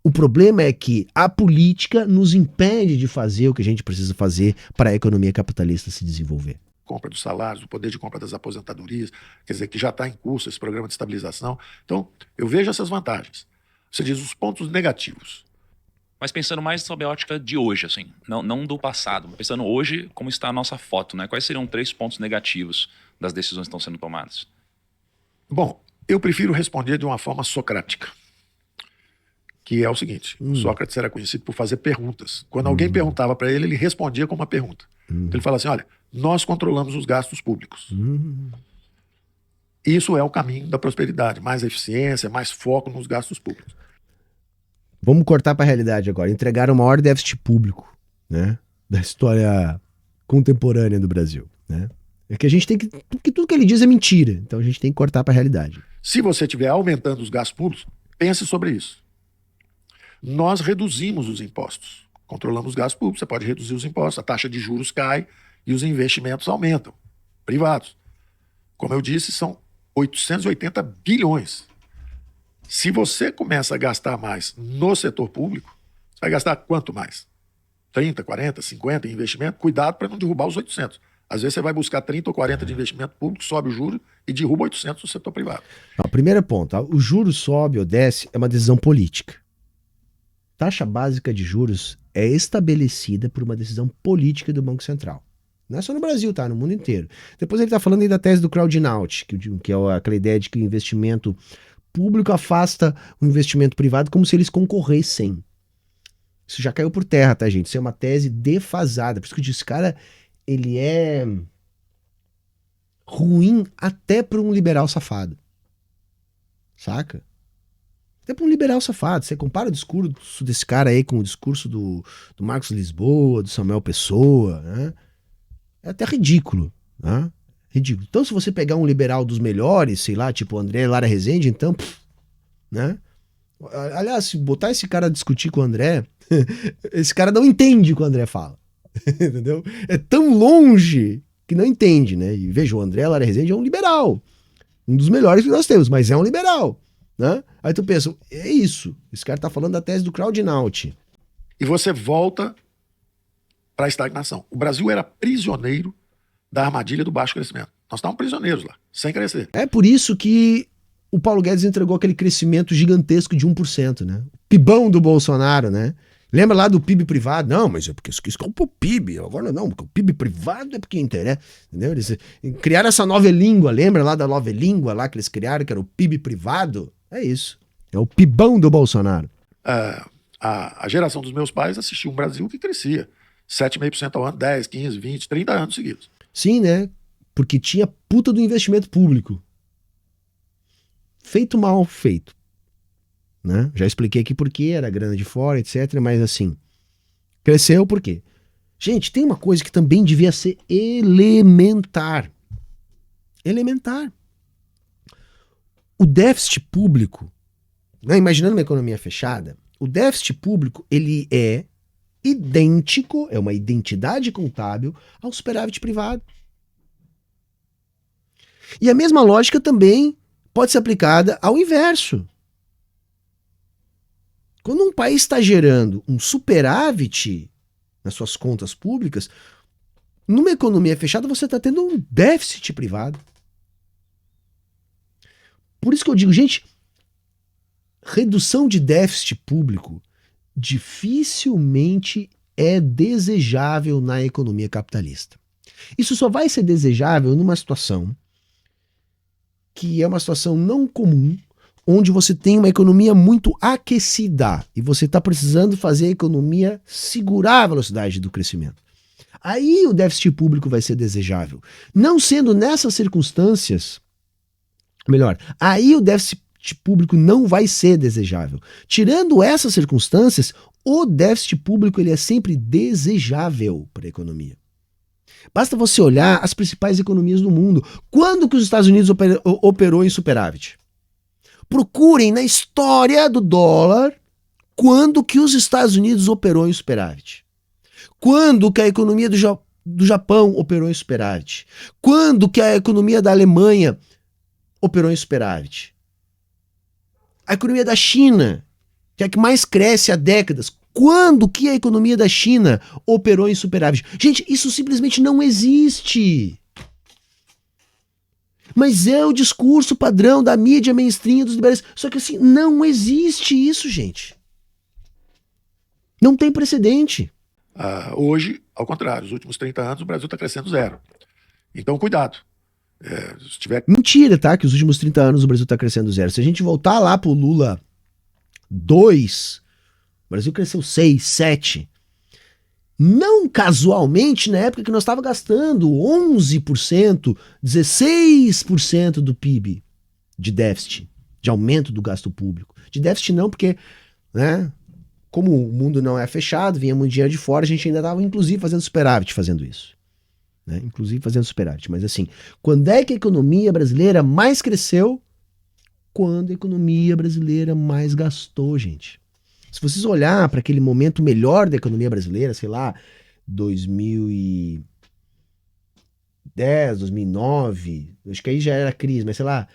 O problema é que a política nos impede de fazer o que a gente precisa fazer para a economia capitalista se desenvolver. Compra dos salários, o poder de compra das aposentadorias, quer dizer, que já está em curso esse programa de estabilização. Então, eu vejo essas vantagens. Você diz os pontos negativos. Mas pensando mais sobre a ótica de hoje, assim, não do passado, pensando hoje como está a nossa foto, né? Quais seriam 3 pontos negativos das decisões que estão sendo tomadas? Bom, eu prefiro responder de uma forma socrática, que é o seguinte, Sócrates era conhecido por fazer perguntas. Quando alguém perguntava para ele, ele respondia com uma pergunta. Então ele fala assim, olha, nós controlamos os gastos públicos. Isso é o caminho da prosperidade, mais eficiência, mais foco nos gastos públicos. Vamos cortar para a realidade agora. Entregaram o maior déficit público, né, da história contemporânea do Brasil, né? É que a gente tem que... Porque tudo que ele diz é mentira. Então a gente tem que cortar para a realidade. Se você estiver aumentando os gastos públicos, pense sobre isso. Nós reduzimos os impostos. Controlamos os gastos públicos, você pode reduzir os impostos, a taxa de juros cai e os investimentos aumentam, privados. Como eu disse, são 880 bilhões. Se você começa a gastar mais no setor público, você vai gastar quanto mais? 30, 40, 50 em investimento? Cuidado para não derrubar os 800. Às vezes você vai buscar 30 ou 40 de investimento público, sobe o juro e derruba 800 no setor privado. O primeiro ponto, o juro sobe ou desce é uma decisão política. Taxa básica de juros é estabelecida por uma decisão política do Banco Central. Não é só no Brasil, tá? No mundo inteiro. Depois ele está falando aí da tese do crowding out, que é aquela ideia de que o investimento público afasta o investimento privado como se eles concorressem. Isso já caiu por terra, tá, gente? Isso é uma tese defasada. Por isso que eu disse, cara, ele é ruim até para um liberal safado. Saca? Até para um liberal safado. Você compara o discurso desse cara aí com o discurso do Marcos Lisboa, do Samuel Pessoa, né? É até ridículo, né? Ridículo. Então, se você pegar um liberal dos melhores, sei lá, tipo o André Lara Rezende, então, né? Aliás, se botar esse cara a discutir com o André, esse cara não entende o que o André fala. Entendeu? É tão longe que não entende, né? E veja, o André Lara Rezende é um liberal. Um dos melhores que nós temos, mas é um liberal, né? Aí tu pensa, é isso. Esse cara tá falando da tese do crowding out. E você volta para a estagnação. O Brasil era prisioneiro da armadilha do baixo crescimento. Nós estávamos prisioneiros lá, sem crescer. É por isso que o Paulo Guedes entregou aquele crescimento gigantesco de 1%, né? Pibão do Bolsonaro, né? Lembra lá do PIB privado? Não, mas é porque isso é o PIB. Agora não, porque o PIB privado é porque interessa. Entendeu? Eles criaram essa nova língua, lembra lá da nova língua lá que eles criaram, que era o PIB privado? É isso. É o pibão do Bolsonaro. A geração dos meus pais assistiu um Brasil que crescia 7,5% ao ano, 10, 15, 20, 30 anos seguidos. Sim, né? Porque tinha puta do investimento público. Feito mal feito. Né? Já expliquei aqui por quê, era grana de fora, etc. Mas assim, cresceu por quê? Gente, tem uma coisa que também devia ser elementar. Elementar. O déficit público, né? Imaginando uma economia fechada, o déficit público, ele é idêntico, é uma identidade contábil ao superávit privado. E a mesma lógica também pode ser aplicada ao inverso. Quando um país está gerando um superávit nas suas contas públicas, numa economia fechada você está tendo um déficit privado. Por isso que eu digo, gente, redução de déficit público dificilmente é desejável na economia capitalista. Isso só vai ser desejável numa situação que é uma situação não comum, onde você tem uma economia muito aquecida e você está precisando fazer a economia segurar a velocidade do crescimento. Aí o déficit público vai ser desejável. Não sendo nessas circunstâncias, melhor, aí o déficit público não vai ser desejável. Tirando essas circunstâncias, o déficit público ele é sempre desejável para a economia. Basta você olhar as principais economias do mundo. Quando que os Estados Unidos operou em superávit? Procurem na história do dólar quando que os Estados Unidos operou em superávit. Quando que a economia do Japão operou em superávit. Quando que a economia da Alemanha operou em superávit. A economia da China, que é a que mais cresce há décadas. Quando que a economia da China operou em superávit? Gente, isso simplesmente não existe. Mas é o discurso padrão da mídia mainstream dos liberais. Só que assim, não existe isso, gente. Não tem precedente. Hoje, ao contrário, nos últimos 30 anos o Brasil está crescendo zero. Então, cuidado. Se tiver... Mentira, tá? Que os últimos 30 anos o Brasil está crescendo zero. Se a gente voltar lá pro Lula 2, o Brasil cresceu 6, 7. Não casualmente na época que nós estávamos gastando 11%, 16% do PIB de déficit, de aumento do gasto público. De déficit não, porque, né, como o mundo não é fechado, vinha muito dinheiro de fora, a gente ainda estava inclusive fazendo superávit fazendo isso. Né? Inclusive fazendo superávit. Mas assim, quando é que a economia brasileira mais cresceu? Quando a economia brasileira mais gastou, gente. Se vocês olhar para aquele momento melhor da economia brasileira, sei lá, 2010, 2009, acho que aí já era crise, mas sei lá,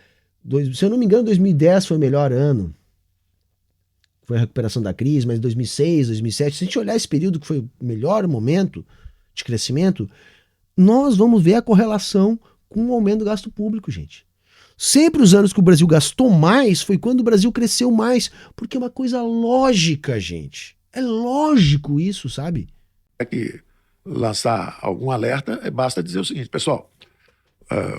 se eu não me engano, 2010 foi o melhor ano. Foi a recuperação da crise, mas 2006, 2007, se a gente olhar esse período que foi o melhor momento de crescimento, nós vamos ver a correlação com o aumento do gasto público, gente. Sempre os anos que o Brasil gastou mais foi quando o Brasil cresceu mais, porque é uma coisa lógica, gente. É lógico isso, sabe? É que lançar algum alerta, basta dizer o seguinte, pessoal,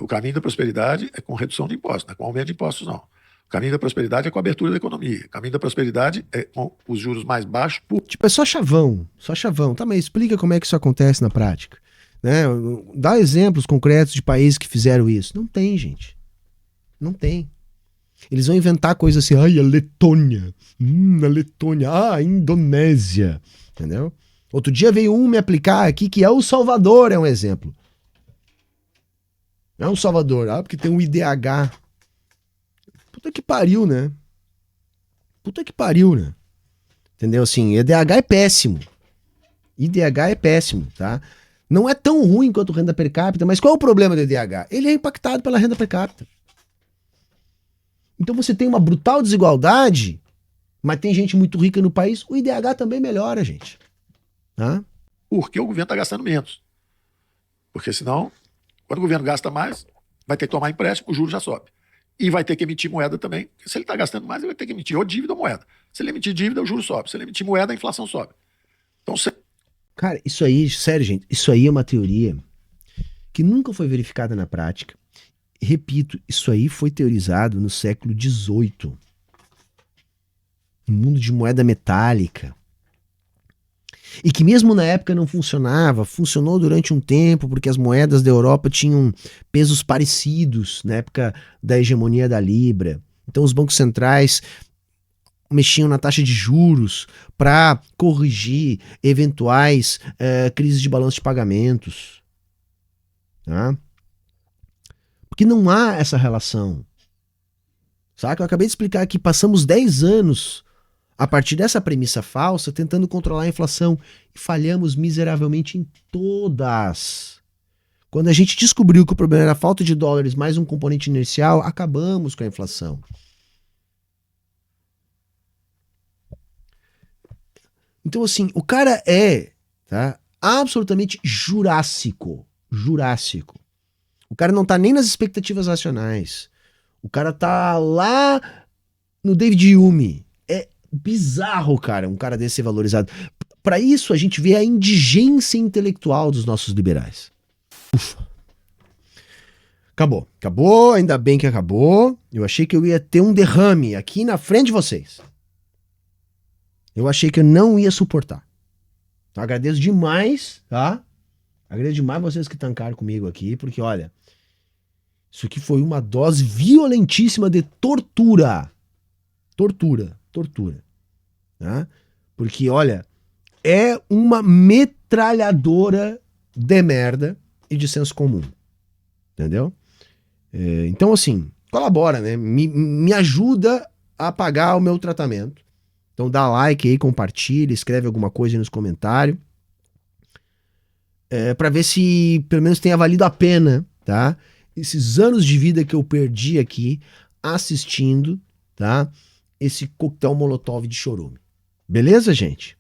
o caminho da prosperidade é com redução de impostos, não é com aumento de impostos, não. O caminho da prosperidade é com a abertura da economia. O caminho da prosperidade é com os juros mais baixos. Tipo, é só chavão, só chavão. Tá, mas explica como é que isso acontece na prática. Né? Dá exemplos concretos de países que fizeram isso. Não tem, gente. Não tem. Eles vão inventar coisas assim, ai, a Letônia, a Indonésia, entendeu? Outro dia veio me aplicar aqui que El Salvador é um exemplo. É um Salvador, porque tem um IDH. Puta que pariu, né? Entendeu? Assim, IDH é péssimo. IDH é péssimo, tá? Não é tão ruim quanto renda per capita, mas qual é o problema do IDH? Ele é impactado pela renda per capita. Então você tem uma brutal desigualdade, mas tem gente muito rica no país, o IDH também melhora, gente. Tá? porque o governo está gastando menos. Porque senão, quando o governo gasta mais, vai ter que tomar empréstimo, o juro já sobe. E vai ter que emitir moeda também. Porque se ele está gastando mais, ele vai ter que emitir ou dívida ou moeda. Se ele emitir dívida, o juro sobe. Se ele emitir moeda, a inflação sobe. Então, Cara, isso aí, sério, gente, isso aí é uma teoria que nunca foi verificada na prática. Repito, isso aí foi teorizado no século XVIII. No mundo de moeda metálica. E que mesmo na época não funcionava, funcionou durante um tempo, porque as moedas da Europa tinham pesos parecidos na época da hegemonia da Libra. Então os bancos centrais mexiam na taxa de juros para corrigir eventuais crises de balanço de pagamentos. Tá? Porque não há essa relação. Saca? Eu acabei de explicar que passamos 10 anos a partir dessa premissa falsa, tentando controlar a inflação, e falhamos miseravelmente em todas. Quando a gente descobriu que o problema era a falta de dólares mais um componente inercial, acabamos com a inflação. Então, assim, o cara tá, absolutamente jurássico. Jurássico. O cara não tá nem nas expectativas racionais. O cara tá lá no David Hume. É bizarro, cara, um cara desse ser valorizado. Para isso, a gente vê a indigência intelectual dos nossos liberais. Ufa. Acabou. Acabou, ainda bem que acabou. Eu achei que eu ia ter um derrame aqui na frente de vocês. Eu achei que eu não ia suportar. Então, agradeço demais, tá? Agradeço demais vocês que tancaram comigo aqui, porque, olha, isso aqui foi uma dose violentíssima de tortura. Tortura. Tá? Porque, olha, é uma metralhadora de merda e de senso comum. Entendeu? Então, assim, colabora, né? Me ajuda a pagar o meu tratamento. Então dá like aí, compartilha, escreve alguma coisa aí nos comentários. Pra ver se pelo menos tenha valido a pena, tá? Esses anos de vida que eu perdi aqui assistindo, tá? Esse coquetel molotov de chorume. Beleza, gente?